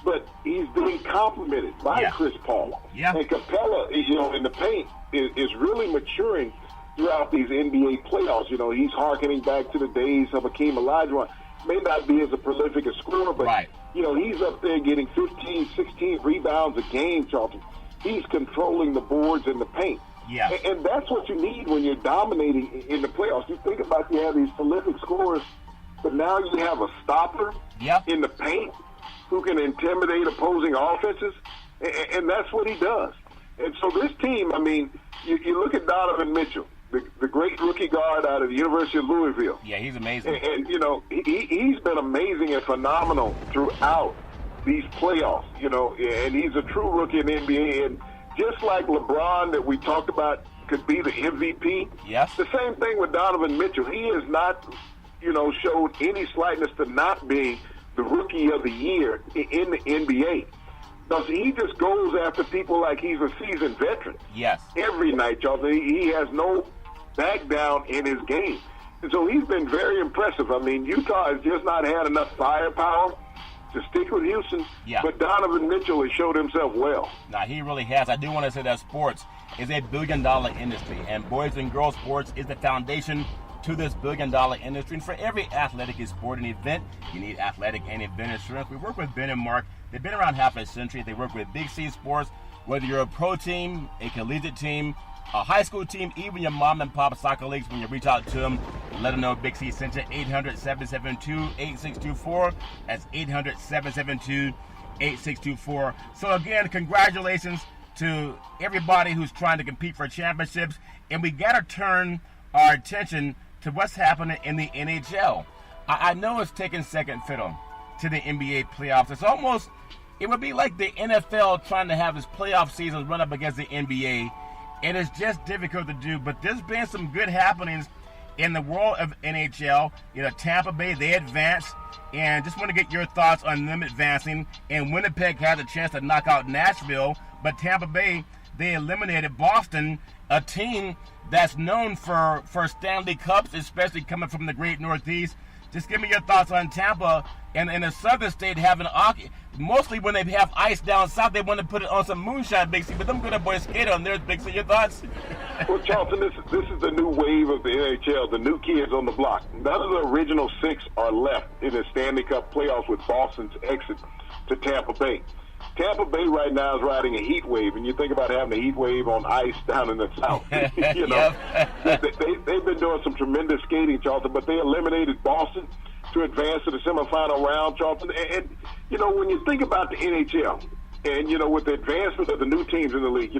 but he's being complimented by Chris Paul. Yeah. And Capella, you know, in the paint is really maturing throughout these NBA playoffs. You know, he's hearkening back to the days of Hakeem Olajuwon. May not be as a prolific a scorer, but, you know, he's up there getting 15, 16 rebounds a game, Charlton. He's controlling the boards in the paint. Yeah. And that's what you need when you're dominating in the playoffs. You think about you have these prolific scorers, but now you have a stopper in the paint who can intimidate opposing offenses, and that's what he does. And so this team, I mean, you look at Donovan Mitchell, the great rookie guard out of the University of Louisville. Yeah, he's amazing. And you know, he's been amazing and phenomenal throughout these playoffs, you know, and he's a true rookie in the NBA. And just like LeBron that we talked about could be the MVP, the same thing with Donovan Mitchell. He has not, you know, showed any slightness to not being the rookie of the year in the NBA. Because he just goes after people like he's a seasoned veteran. Yes. Every night, y'all. He has no back down in his game. And so he's been very impressive. I mean, Utah has just not had enough firepower to stick with Houston. Yeah. But Donovan Mitchell has showed himself well. Now, he really has. I do want to say that sports is a billion-dollar industry, and boys and girls sports is the foundation to this billion-dollar industry. And for every athletic sport and event, you need athletic and event insurance. We work with Ben and Mark. They've been around half a century. They work with Big C Sports. Whether you're a pro team, a collegiate team, a high school team, even your mom and pop soccer leagues, when you reach out to them, let them know Big C sent you. 800-772-8624. That's 800-772-8624. So again, congratulations to everybody who's trying to compete for championships, and we got to turn our attention to what's happening in the NHL. I know it's taking second fiddle to the NBA playoffs. It would be like the NFL trying to have its playoff seasons run up against the NBA, and it's just difficult to do. But there's been some good happenings in the world of NHL. Tampa Bay, they advanced, and just want to get your thoughts on them advancing. And Winnipeg had a chance to knock out Nashville, but Tampa Bay, they eliminated Boston, a team that's known for Stanley Cups, especially coming from the great Northeast. Just give me your thoughts on Tampa and in the southern state having hockey. Mostly when they have ice down south, they want to put it on some moonshine, Big C, but them good boys skate on theirs, Big C. Your thoughts? Well, Charlton, this is the new wave of the NHL, the new kids on the block. None of the original six are left in the Stanley Cup playoffs with Boston's exit to Tampa Bay. Tampa Bay right now is riding a heat wave, and you think about having a heat wave on ice down in the south. They've been doing some tremendous skating, Charlton, but they eliminated Boston to advance to the semifinal round, Charlton. And when you think about the NHL, and with the advancement of the new teams in the league,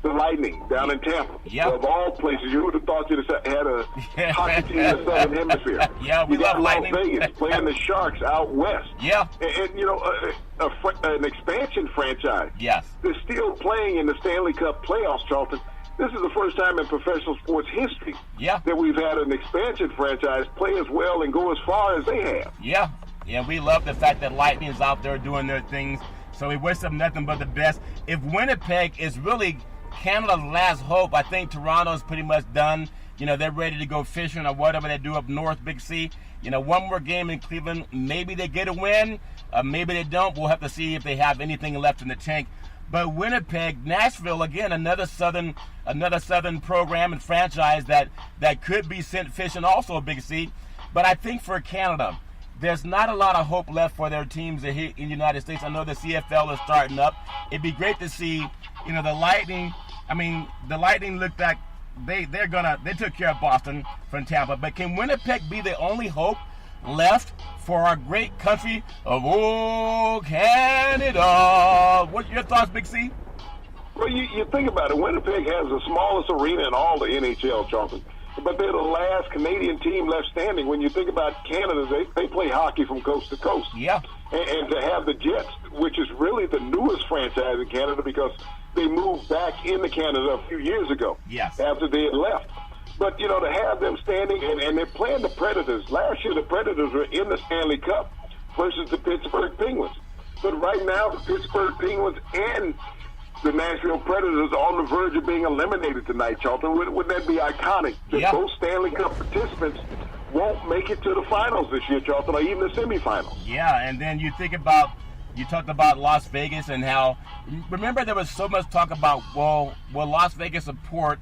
the Lightning down in Tampa. Yep. Of all places, you would have thought you'd have had a hockey team in the Southern Hemisphere. Yeah, we love Lightning. Las Vegas playing the Sharks out west. Yeah. And an expansion franchise. Yes. They're still playing in the Stanley Cup playoffs, Charlton. This is the first time in professional sports history that we've had an expansion franchise play as well and go as far as they have. Yeah. Yeah, we love the fact that Lightning is out there doing their things. So we wish them nothing but the best. If Winnipeg is really Canada's last hope, I think Toronto's pretty much done. They're ready to go fishing or whatever they do up north, Big C. One more game in Cleveland. Maybe they get a win. Maybe they don't. We'll have to see if they have anything left in the tank. But Winnipeg, Nashville, again, another southern program and franchise that could be sent fishing also, Big C. But I think for Canada, there's not a lot of hope left for their teams here in the United States. I know the CFL is starting up. It'd be great to see, the Lightning. I mean, the Lightning looked like they took care of Boston from Tampa. But can Winnipeg be the only hope left for our great country of Canada? What's your thoughts, Big C? Well, you think about it. Winnipeg has the smallest arena in all the NHL, Charlton. But they're the last Canadian team left standing. When you think about Canada, they play hockey from coast to coast. Yeah. And to have the Jets, which is really the newest franchise in Canada because they moved back into Canada a few years ago. Yes. After they had left. But, to have them standing, and they're playing the Predators. Last year, the Predators were in the Stanley Cup versus the Pittsburgh Penguins. But right now, the Pittsburgh Penguins and the Nashville Predators are on the verge of being eliminated tonight, Charlton. Wouldn't that be iconic? That both Stanley Cup participants won't make it to the finals this year, Charlton, or even the semifinals. Yeah, and then you talked about Las Vegas and how, remember there was so much talk about, will Las Vegas support,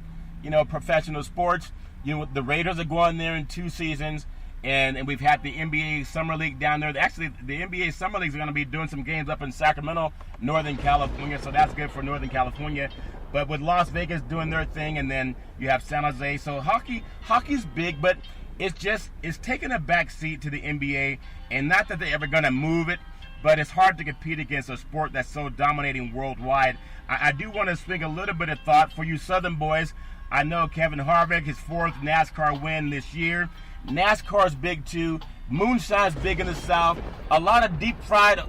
professional sports? The Raiders are going there in 2 seasons. And we've had the NBA Summer League down there. Actually, the NBA Summer League is going to be doing some games up in Sacramento, Northern California, so that's good for Northern California. But with Las Vegas doing their thing, and then you have San Jose. So hockey's big, but it's taking a back seat to the NBA, and not that they're ever going to move it, but it's hard to compete against a sport that's so dominating worldwide. I do want to swing a little bit of thought for you Southern boys. I know Kevin Harvick, his 4th NASCAR win this year. NASCAR's big too. Moonshine's big in the South. A lot of deep fried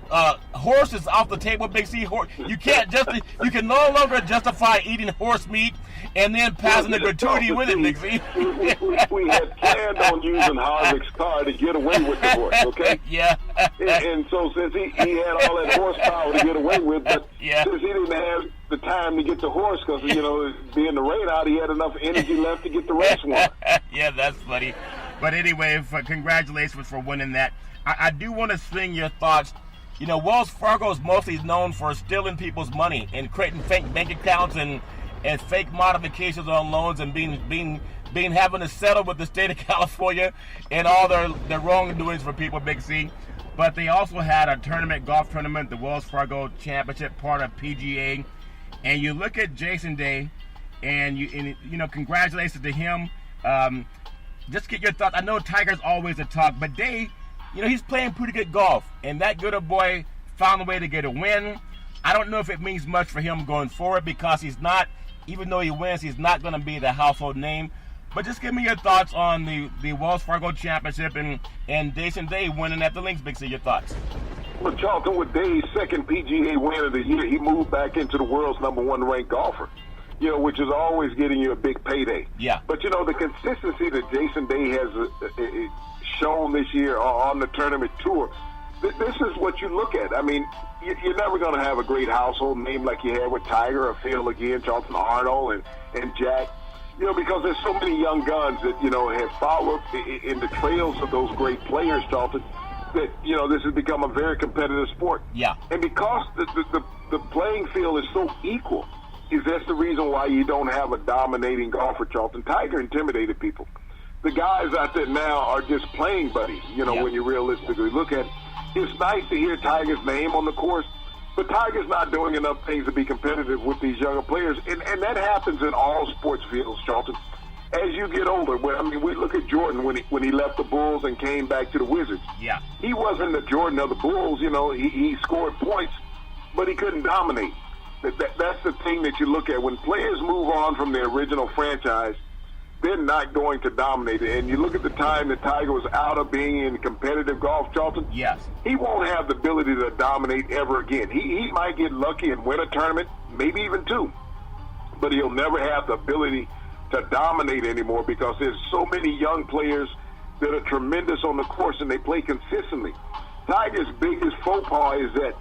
horses off the table, Big C. You can no longer justify eating horse meat and then passing the gratuity with it, Big C. we had planned on using Harvick's car to get away with the horse, okay? Yeah. and so since he had all that horsepower to get away with, but since he didn't have the time to get the horse because, being the rain out, he had enough energy left to get the race won. Yeah, that's funny. But anyway, congratulations for winning that. I do want to swing your thoughts. Wells Fargo is mostly known for stealing people's money and creating fake bank accounts and fake modifications on loans and having to settle with the state of California and all their wrongdoings for people, Big C. But they also had a golf tournament, the Wells Fargo Championship, part of PGA. And you look at Jason Day, and congratulations to him. Just get your thoughts. I know Tiger's always a talk, but Day, he's playing pretty good golf. And that good boy found a way to get a win. I don't know if it means much for him going forward because he's not, even though he wins, he's not going to be the household name. But just give me your thoughts on the Wells Fargo Championship and Jason Day winning at the Links. Big C, your thoughts. Well, Charlton, with Day's second PGA win of the year, he moved back into the world's #1 ranked golfer, which is always getting you a big payday. Yeah. But, the consistency that Jason Day has shown this year on the tournament tour, this is what you look at. I mean, you're never going to have a great household name like you had with Tiger or Phil again, Charlton Arnold and Jack, because there's so many young guns that, have followed in the trails of those great players, Charlton, that, this has become a very competitive sport. Yeah. And because the playing field is so equal, that's the reason why you don't have a dominating golfer, Charlton. Tiger intimidated people. The guys out there now are just playing buddies, when you realistically look at it. It's nice to hear Tiger's name on the course, but Tiger's not doing enough things to be competitive with these younger players. And that happens in all sports fields, Charlton. As you get older, we look at Jordan when he left the Bulls and came back to the Wizards. Yeah. He wasn't the Jordan of the Bulls, he scored points, but he couldn't dominate. That's the thing that you look at. When players move on from their original franchise, they're not going to dominate it. And you look at the time that Tiger was out of being in competitive golf, Charlton. Yes. He won't have the ability to dominate ever again. He might get lucky and win a tournament, maybe even two, but he'll never have the ability to dominate anymore because there's so many young players that are tremendous on the course and they play consistently. Tiger's biggest faux pas is that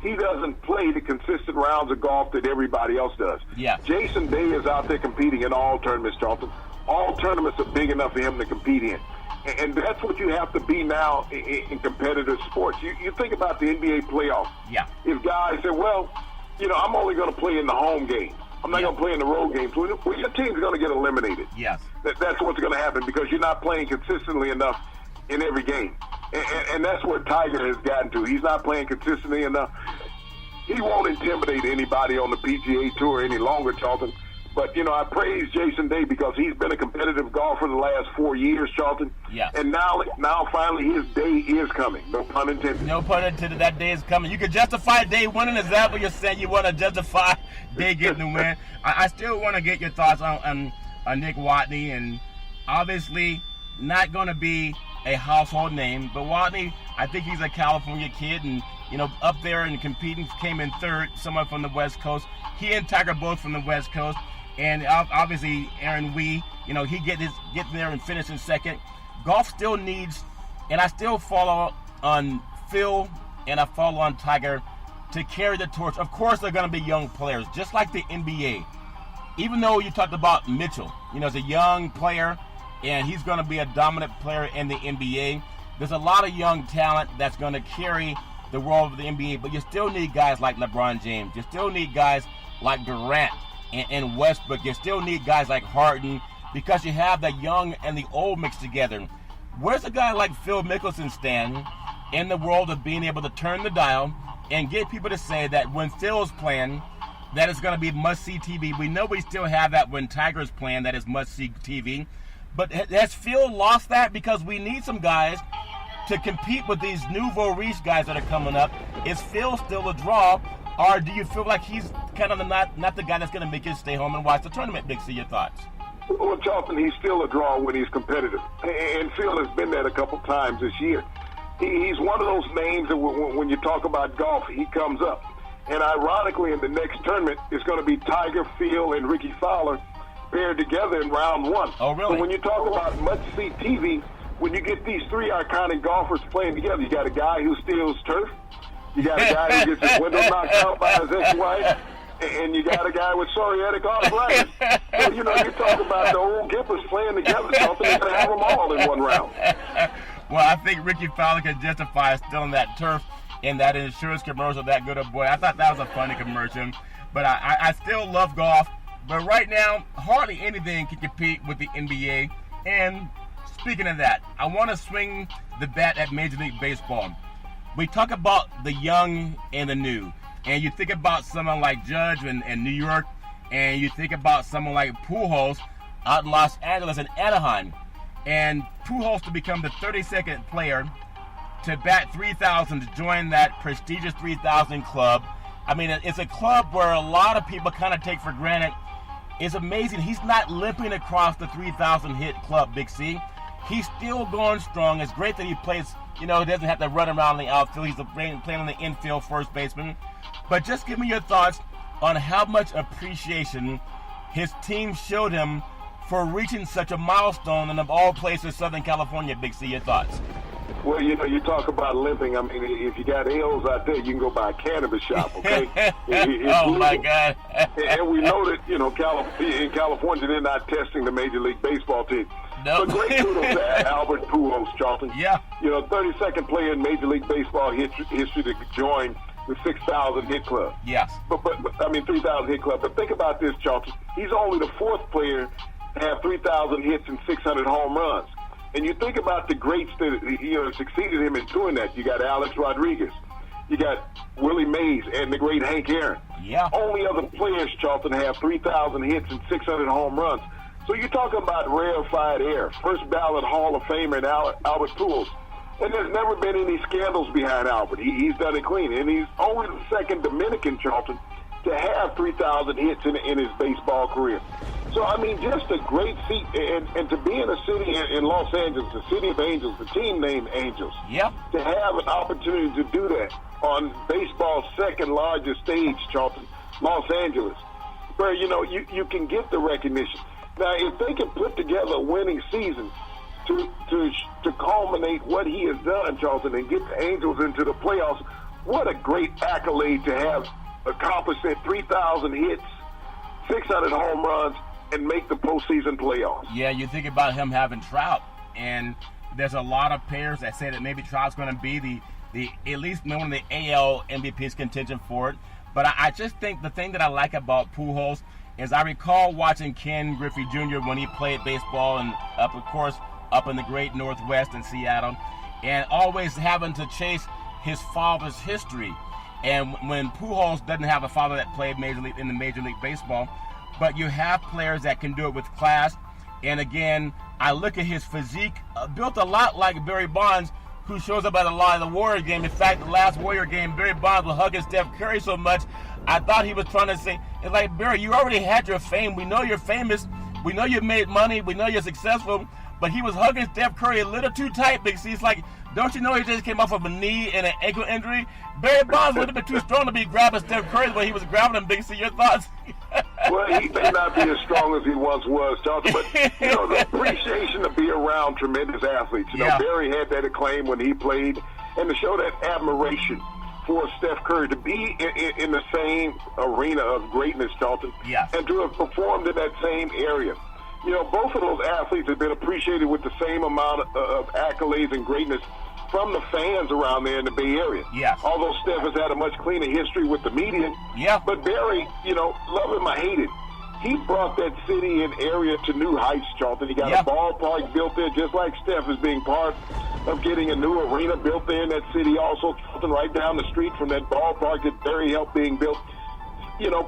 he doesn't play the consistent rounds of golf that everybody else does. Yeah. Jason Day is out there competing in all tournaments, Charlton. All tournaments are big enough for him to compete in. And that's what you have to be now in competitive sports. You think about the NBA playoffs. Yeah. If guys say, well, I'm only going to play in the home games. I'm not going to play in the road games. Well, your team's going to get eliminated. Yes. That's what's going to happen because you're not playing consistently enough in every game. And that's where Tiger has gotten to. He's not playing consistently enough. He won't intimidate anybody on the PGA Tour any longer, Charlton. But, I praise Jason Day because he's been a competitive golfer the last 4 years, Charlton. Yeah. And now finally his day is coming. No pun intended. No pun intended. That day is coming. You can justify Day winning. Is that what you're saying? You want to justify Day getting the win? I still want to get your thoughts on Nick Watney. And obviously not going to be a household name. But Watney, I think he's a California kid. And, up there and competing, came in third, someone from the West Coast. He and Tiger both from the West Coast. And obviously, Aaron Wee, he get there and finish in second. Golf still needs, and I still follow on Phil and I follow on Tiger to carry the torch. Of course, they're going to be young players, just like the NBA. Even though you talked about Mitchell, as a young player, and he's going to be a dominant player in the NBA. There's a lot of young talent that's going to carry the role of the NBA, but you still need guys like LeBron James. You still need guys like Durant and Westbrook. You still need guys like Harden because you have the young and the old mixed together. Where's a guy like Phil Mickelson stand in the world of being able to turn the dial and get people to say that when Phil's playing, that is going to be must-see TV? We know we still have that when Tiger's playing, that is must-see TV. But has Phil lost that? Because we need some guys to compete with these nouveau riche guys that are coming up. Is Phil still a draw? Or do you feel like he's kind of not the guy that's going to make you stay home and watch the tournament? Big C, your thoughts? Well, Charlton, he's still a draw when he's competitive. And Phil has been that a couple times this year. He's one of those names that when you talk about golf, he comes up. And ironically, in the next tournament, it's going to be Tiger, Phil, and Ricky Fowler paired together in round one. Oh, really? So when you talk about must-see TV, when you get these three iconic golfers playing together, you got a guy who steals turf, you got a guy who gets his window knocked out by his ex-wife, and you got a guy with psoriatic arthritis. So, you talk about the old Gippers playing together, something you're going to have them all in one round. Well, I think Ricky Fowler can justify stealing that turf in that insurance commercial, that good old boy. I thought that was a funny commercial. But I still love golf. But right now, hardly anything can compete with the NBA. And speaking of that, I want to swing the bat at Major League Baseball. We talk about the young and the new. And you think about someone like Judge in New York. And you think about someone like Pujols out in Los Angeles and Anaheim. And Pujols to become the 32nd player to bat 3,000, to join that prestigious 3,000 club. I mean, it's a club where a lot of people kind of take for granted. It's amazing. He's not limping across the 3,000 hit club, Big C. He's still going strong. It's great that he plays, he doesn't have to run around the outfield. He's playing on the infield first baseman. But just give me your thoughts on how much appreciation his team showed him for reaching such a milestone, and of all places, Southern California. Big C, your thoughts? Well, you talk about limping. I mean, if you got L's out there, you can go buy a cannabis shop, okay? Oh, my God. And we know that, in California, they're not testing the Major League Baseball team. No. But great kudos to Albert Pujols, Charlton. Yeah. 32nd player in Major League Baseball history to join the 6,000 hit club. Yes. But 3,000 hit club. But think about this, Charlton. He's only the fourth player to have 3,000 hits and 600 home runs. And you think about the greats that succeeded him in doing that. You got Alex Rodriguez, you got Willie Mays, and the great Hank Aaron. Yeah. Only other players, Charlton, have 3,000 hits and 600 home runs. So you're talking about rarefied air. First ballot Hall of Famer in Albert Pujols. And there's never been any scandals behind Albert. He's done it clean. And he's only the second Dominican, Charlton, to have 3,000 hits in his baseball career. So, I mean, just a great feat. And to be in a city in Los Angeles, the city of Angels, the team named Angels, yep, to have an opportunity to do that on baseball's second largest stage, Charlton, Los Angeles, where, you can get the recognition. Now, if they can put together a winning season to culminate what he has done, Charlton, and get the Angels into the playoffs, what a great accolade to have accomplished that 3,000 hits, 600 home runs, and make the postseason playoffs. Yeah, you think about him having Trout, and there's a lot of players that say that maybe Trout's going to be the at least one of the AL MVP's contention for it. But I just think the thing that I like about Pujols is I recall watching Ken Griffey Jr. when he played baseball and up in the great Northwest in Seattle, and always having to chase his father's history. And when Pujols doesn't have a father that played in the Major League Baseball, but you have players that can do it with class. And again, I look at his physique, built a lot like Barry Bonds, who shows up at a lot of the Warrior game. In fact, the last Warrior game, Barry Bonds was hugging Steph Curry so much, I thought he was trying to say, it's like, Barry, you already had your fame. We know you're famous. We know you made money. We know you're successful. But he was hugging Steph Curry a little too tight, Big C. It's like, don't you know he just came off of a knee and an ankle injury? Barry Bonds would have been too strong to be grabbing Steph Curry the way he was grabbing him, Big C. Your thoughts? Well, he may not be as strong as he once was, Charlton, but, the appreciation to be around tremendous athletes. Barry had that acclaim when he played, and to show that admiration for Steph Curry to be in the same arena of greatness, Charlton, yes, and to have performed in that same area. Both of those athletes have been appreciated with the same amount of accolades and greatness from the fans around there in the Bay Area. Yes. Although Steph has had a much cleaner history with the media. Yeah. But Barry, love him or hate it, he brought that city and area to new heights, Charlton. He got a ballpark built there, just like Steph is being part of getting a new arena built there in that city also, Charlton, right down the street from that ballpark that Barry helped being built.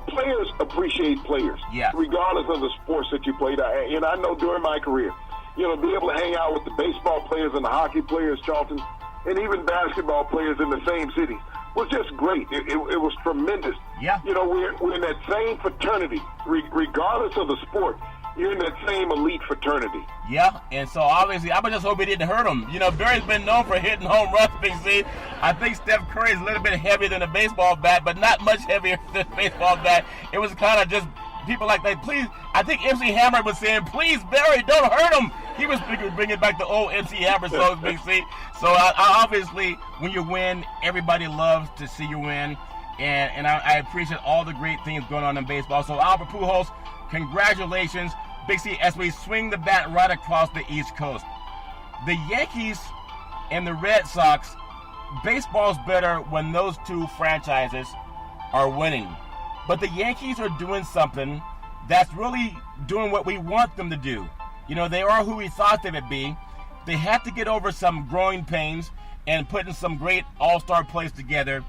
Players appreciate players, regardless of the sports that you played. And I know during my career, be able to hang out with the baseball players and the hockey players, Charlton, and even basketball players in the same city was just great. It was tremendous. Yeah. We're in that same fraternity, regardless of the sport. You're in that same elite fraternity. Yeah, and so obviously, I would just hope he didn't hurt him. Barry's been known for hitting home runs, Big C. I think Steph Curry is a little bit heavier than a baseball bat, but not much heavier than a baseball bat. It was kind of just people like that. Please, I think MC Hammer was saying, please, Barry, don't hurt him. He was bringing back the old MC Hammer songs, Big C. So I obviously, when you win, everybody loves to see you win. And I appreciate all the great things going on in baseball. So Albert Pujols, congratulations, Big C, as we swing the bat right across the East Coast. The Yankees and the Red Sox, baseball's better when those two franchises are winning. But the Yankees are doing something that's really doing what we want them to do. They are who we thought they would be. They had to get over some growing pains and putting some great all-star plays together.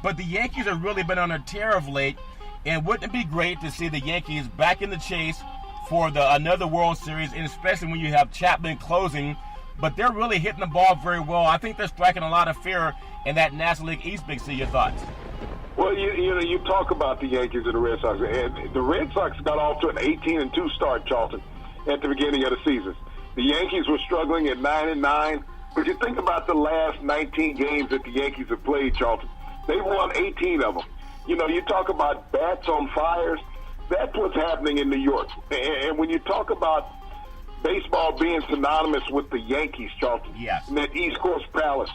But the Yankees have really been on a tear of late. And wouldn't it be great to see the Yankees back in the chase for another World Series, and especially when you have Chapman closing. But they're really hitting the ball very well. I think they're striking a lot of fear in that National League East, Big C. Your thoughts? Well, you talk about the Yankees and the Red Sox, and the Red Sox got off to an 18-2 start, Charlton, at the beginning of the season. The Yankees were struggling at 9-9, but you think about the last 19 games that the Yankees have played, Charlton. They won 18 of them. You know, you talk about bats on fires. That's what's happening in New York. And when you talk about baseball being synonymous with the Yankees, Charlton, yes, and that East Coast prowess,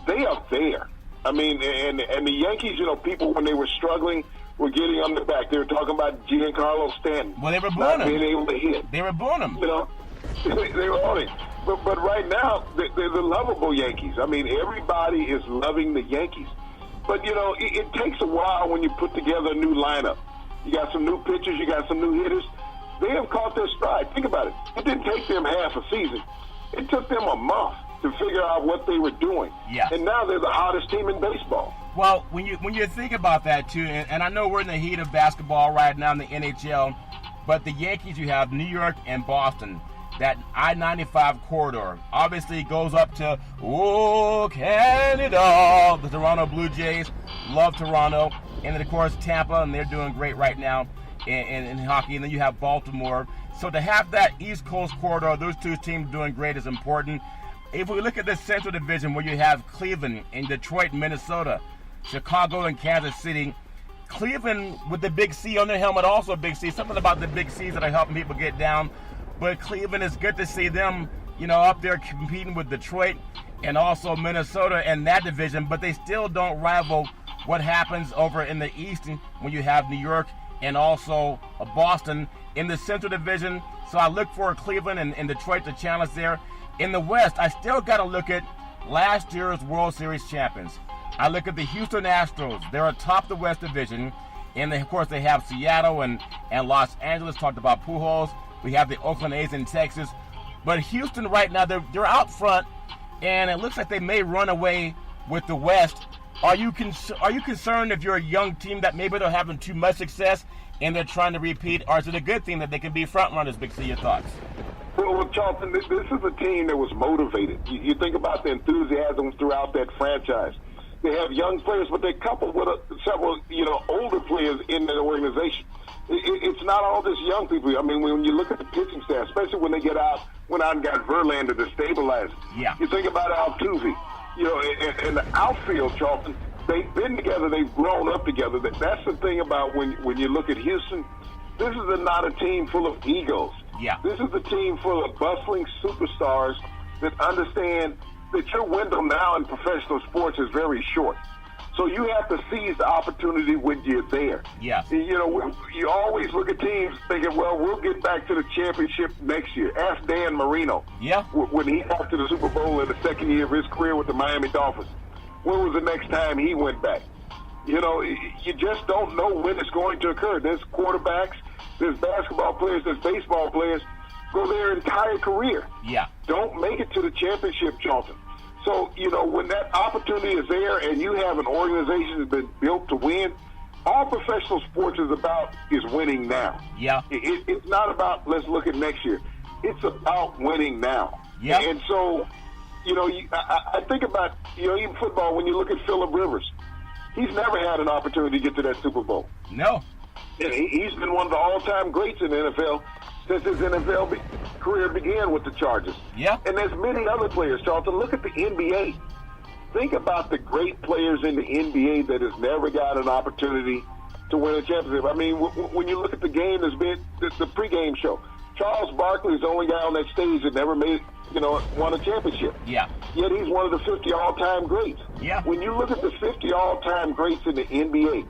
they are there. I mean, and the Yankees, you know, people when they were struggling were getting on the back. They were talking about Giancarlo Stanton. Well, they were not booing him. being able to hit. They were booing him. You know, they were on it. But right now, they're the lovable Yankees. I mean, everybody is loving the Yankees. But, you know, it takes a while when you put together a new lineup. You got some new pitchers. You got some new hitters. They have caught their stride. Think about it. It didn't take them half a season. It took them a month to figure out what they were doing. Yeah. And now they're the hottest team in baseball. Well, when you think about that, too, and I know we're in the heat of basketball right now in the NHL, but the Yankees, you have New York and Boston. That I-95 corridor obviously goes up to, oh, Canada. The Toronto Blue Jays love Toronto. And then, of course, Tampa, and they're doing great right now in hockey. And then you have Baltimore. So to have that East Coast corridor, those two teams doing great is important. If we look at the Central Division where you have Cleveland and Detroit, Minnesota, Chicago and Kansas City, Cleveland with the big C on their helmet, also a big C. Something about the big C's that are helping people get down. But Cleveland, is good to see them, you know, up there competing with Detroit and also Minnesota in that division. But they still don't rival what happens over in the East when you have New York and also Boston in the Central Division. So I look for Cleveland and Detroit to challenge there. In the West, I still got to look at last year's World Series champions. I look at the Houston Astros. They're atop the West Division. And, of course, they have Seattle and Los Angeles. Talked about Pujols. We have the Oakland A's in Texas. But Houston right now, they're out front, and it looks like they may run away with the West. Are you concerned if you're a young team that maybe they're having too much success and they're trying to repeat, or is it a good thing that they can be front runners? Big C, your thoughts? Well, Charlton, this is a team that was motivated. You think about the enthusiasm throughout that franchise. They have young players, but they're coupled with several, you know, older players in that organization. It's not all just young people. I mean, when you look at the pitching staff, especially when they went out and got Verlander to stabilize. Yeah. You think about Altuve, you know, and the outfield, Charlton. They've been together. They've grown up together. That's the thing about when you look at Houston. This is not a team full of egos. Yeah. This is a team full of bustling superstars that understand that your window now in professional sports is very short. So you have to seize the opportunity when you're there. Yeah. You know, you always look at teams thinking, well, we'll get back to the championship next year. Ask Dan Marino. Yeah. When he got to the Super Bowl in the second year of his career with the Miami Dolphins. When was the next time he went back? You know, you just don't know when it's going to occur. There's quarterbacks, there's basketball players, there's baseball players go their entire career. Yeah. Don't make it to the championship, Charlton. So, you know, when that opportunity is there and you have an organization that's been built to win, all professional sports is winning now. Yeah. It's not about let's look at next year. It's about winning now. Yeah. And so, you know, I think about, you know, even football, when you look at Phillip Rivers, he's never had an opportunity to get to that Super Bowl. No. And he's been one of the all-time greats in the NFL since his NFL career began with the Chargers. Yeah. And there's many other players, Charlton. Look at the NBA. Think about the great players in the NBA that has never got an opportunity to win a championship. I mean, when you look at the game that's been the pregame show, Charles Barkley is the only guy on that stage that never won a championship. Yeah. Yet he's one of the 50 all-time greats. Yeah. When you look at the 50 all-time greats in the NBA,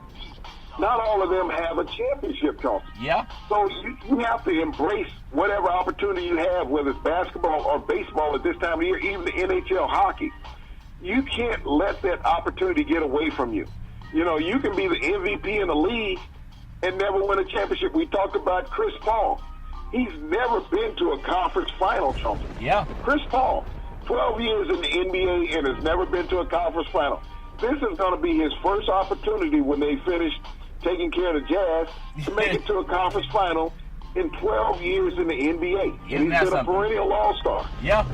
not all of them have a championship, Charlton. Yeah. So you have to embrace whatever opportunity you have, whether it's basketball or baseball at this time of year, even the NHL hockey. You can't let that opportunity get away from you. You know, you can be the MVP in the league and never win a championship. We talked about Chris Paul. He's never been to a conference final, Charlton. Yeah. Chris Paul, 12 years in the NBA and has never been to a conference final. This is going to be his first opportunity when they finish taking care of the Jazz to make it to a conference final in 12 years in the NBA. And he's been a perennial all-star. Yeah.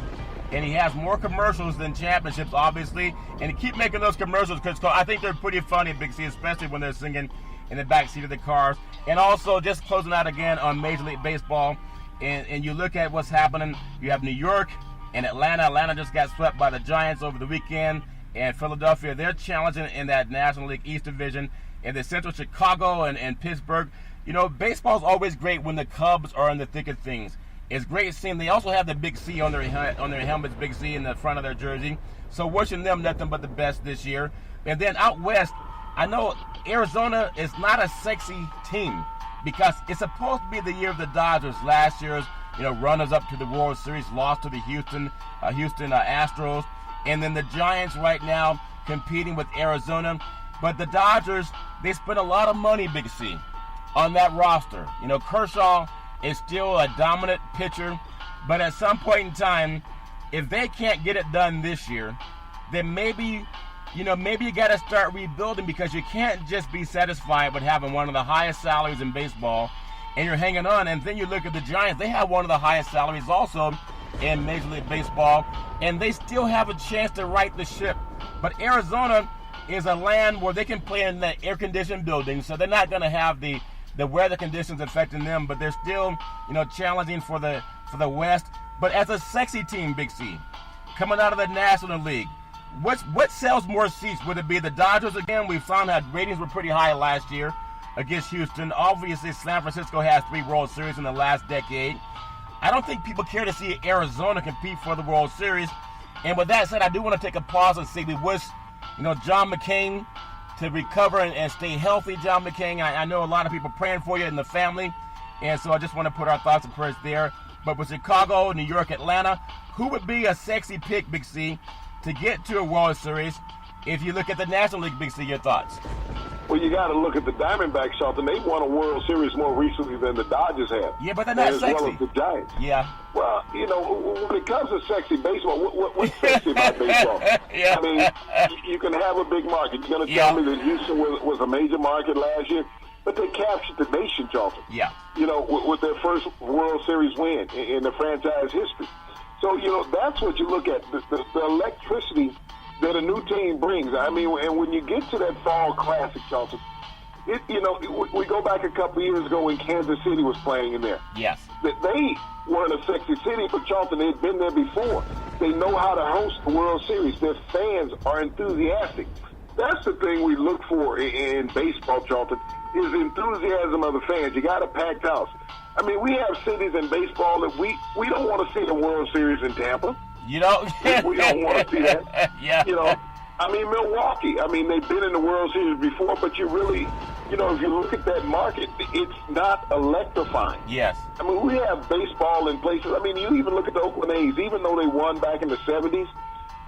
and he has more commercials than championships, obviously. And he keep making those commercials because I think they're pretty funny, Big C, especially when they're singing in the back seat of the cars. And also, just closing out again on Major League Baseball, and you look at what's happening. You have New York and Atlanta. Atlanta just got swept by the Giants over the weekend, and Philadelphia, they're challenging in that National League East Division. And the Central Chicago and Pittsburgh. You know, baseball's always great when the Cubs are in the thick of things. It's great seeing they also have the Big C on their helmets, Big C in the front of their jersey. So wishing them nothing but the best this year. And then out west, I know Arizona is not a sexy team because it's supposed to be the year of the Dodgers. Last year's, runners up to the World Series, lost to the Houston Astros, and then the Giants right now competing with Arizona. But the Dodgers, they spent a lot of money, Big C, on that roster. Kershaw is still a dominant pitcher, but at some point in time, if they can't get it done this year, then maybe you got to start rebuilding, because you can't just be satisfied with having one of the highest salaries in baseball and you're hanging on. And then you look at the Giants, they have one of the highest salaries also in Major League Baseball, and they still have a chance to right the ship. But Arizona is a land where they can play in the air-conditioned buildings, so they're not going to have the weather conditions affecting them, but they're still, challenging for the West. But as a sexy team, Big C, coming out of the National League, what sells more seats? Would it be the Dodgers again? We've found that ratings were pretty high last year against Houston. Obviously, San Francisco has 3 World Series in the last decade. I don't think people care to see Arizona compete for the World Series. And with that said, I do want to take a pause and say we wish, John McCain to recover and stay healthy. John McCain, I know a lot of people praying for you and the family. And so I just want to put our thoughts and prayers there. But with Chicago, New York, Atlanta, who would be a sexy pick, Big C, to get to a World Series? If you look at the National League, Big C, your thoughts? Well, you got to look at the Diamondbacks, Charlton. They've won a World Series more recently than the Dodgers have. Yeah, but they're not as sexy. Well as the Giants. Yeah. Well, when it comes to sexy baseball, what's sexy about baseball? Yeah. I mean, you can have a big market. You're going to tell me that Houston was a major market last year, but they captured the nation, Charlton. Yeah. With their first World Series win in the franchise history. So, that's what you look at, the electricity that a new team brings. I mean, and when you get to that fall classic, Charlton, we go back a couple of years ago when Kansas City was playing in there. Yes. They weren't a sexy city, but Charlton, they'd been there before. They know how to host the World Series. Their fans are enthusiastic. That's the thing we look for in baseball, Charlton, is the enthusiasm of the fans. You got a packed house. I mean, we have cities in baseball that we don't want to see the World Series in Tampa. We don't want to see that. Yeah. I mean, Milwaukee, they've been in the World Series before, but you really, if you look at that market, it's not electrifying. Yes. I mean, we have baseball in places. I mean, you even look at the Oakland A's, even though they won back in the 70s,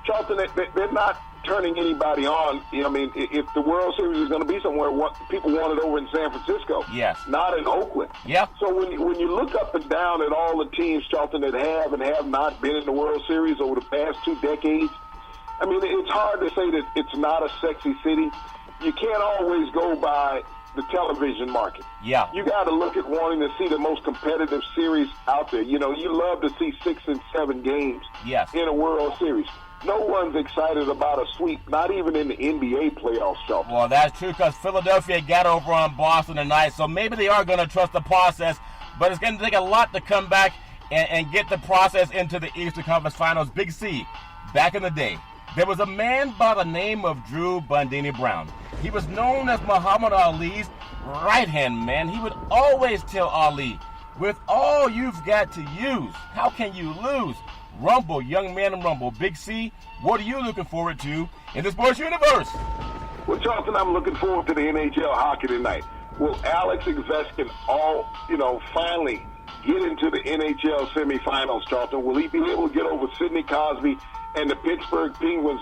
Charlton, they're not turning anybody on. I mean, if the World Series is going to be somewhere, people want it over in San Francisco. Yes. Not in Oakland. Yeah. So when you look up and down at all the teams, Charlton, that have and have not been in the World Series over the past 2 decades, I mean, it's hard to say that it's not a sexy city. You can't always go by the television market. Yeah. You got to look at wanting to see the most competitive series out there. You love to see 6 and 7 games in a World Series. No one's excited about a sweep, not even in the NBA playoffs, Charlton. Well, that's true, because Philadelphia got over on Boston tonight, so maybe they are going to trust the process, but it's going to take a lot to come back and get the process into the Eastern Conference Finals. Big C, back in the day, there was a man by the name of Drew Bundini Brown. He was known as Muhammad Ali's right-hand man. He would always tell Ali, with all you've got to use, how can you lose? Rumble, young man, rumble. Big C, what are you looking forward to in the sports universe? Well, Charlton, I'm looking forward to the NHL hockey tonight. Will Alex Ovechkin finally get into the NHL semifinals, Charlton? Will he be able to get over Sidney Crosby and the Pittsburgh Penguins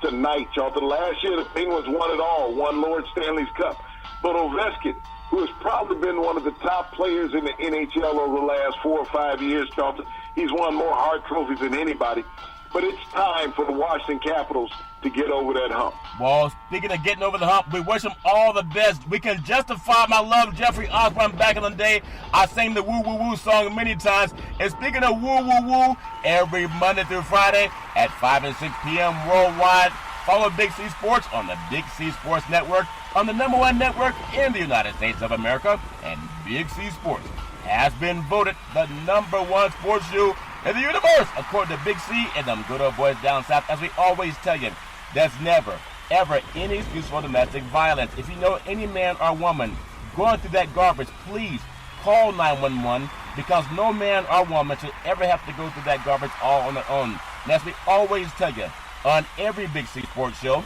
tonight, Charlton? Last year, the Penguins won it all, won Lord Stanley's Cup. But Ovechkin, who has probably been one of the top players in the NHL over the last 4 or 5 years, Charlton, he's won more Hart trophies than anybody. but it's time for the Washington Capitals to get over that hump. Well, speaking of getting over the hump, we wish them all the best. We can justify my love, Jeffrey Osborne. Back in the day, I sang the Woo Woo Woo song many times. And speaking of Woo Woo Woo, every Monday through Friday at 5 and 6 p.m. worldwide, follow Big C Sports on the Big C Sports Network, on the #1 network in the United States of America. And Big C Sports has been voted the #1 sports show in the universe, according to Big C and them good old boys down south. As we always tell you, there's never, ever any excuse for domestic violence. If you know any man or woman going through that garbage, please call 911, because no man or woman should ever have to go through that garbage all on their own. And as we always tell you on every Big C Sports show,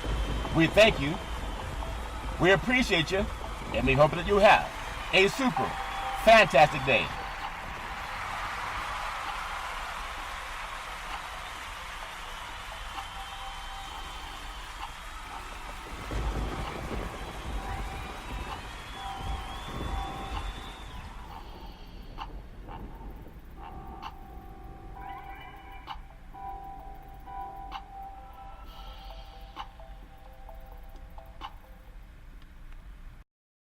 we thank you, we appreciate you, and we hope that you have a super fantastic day.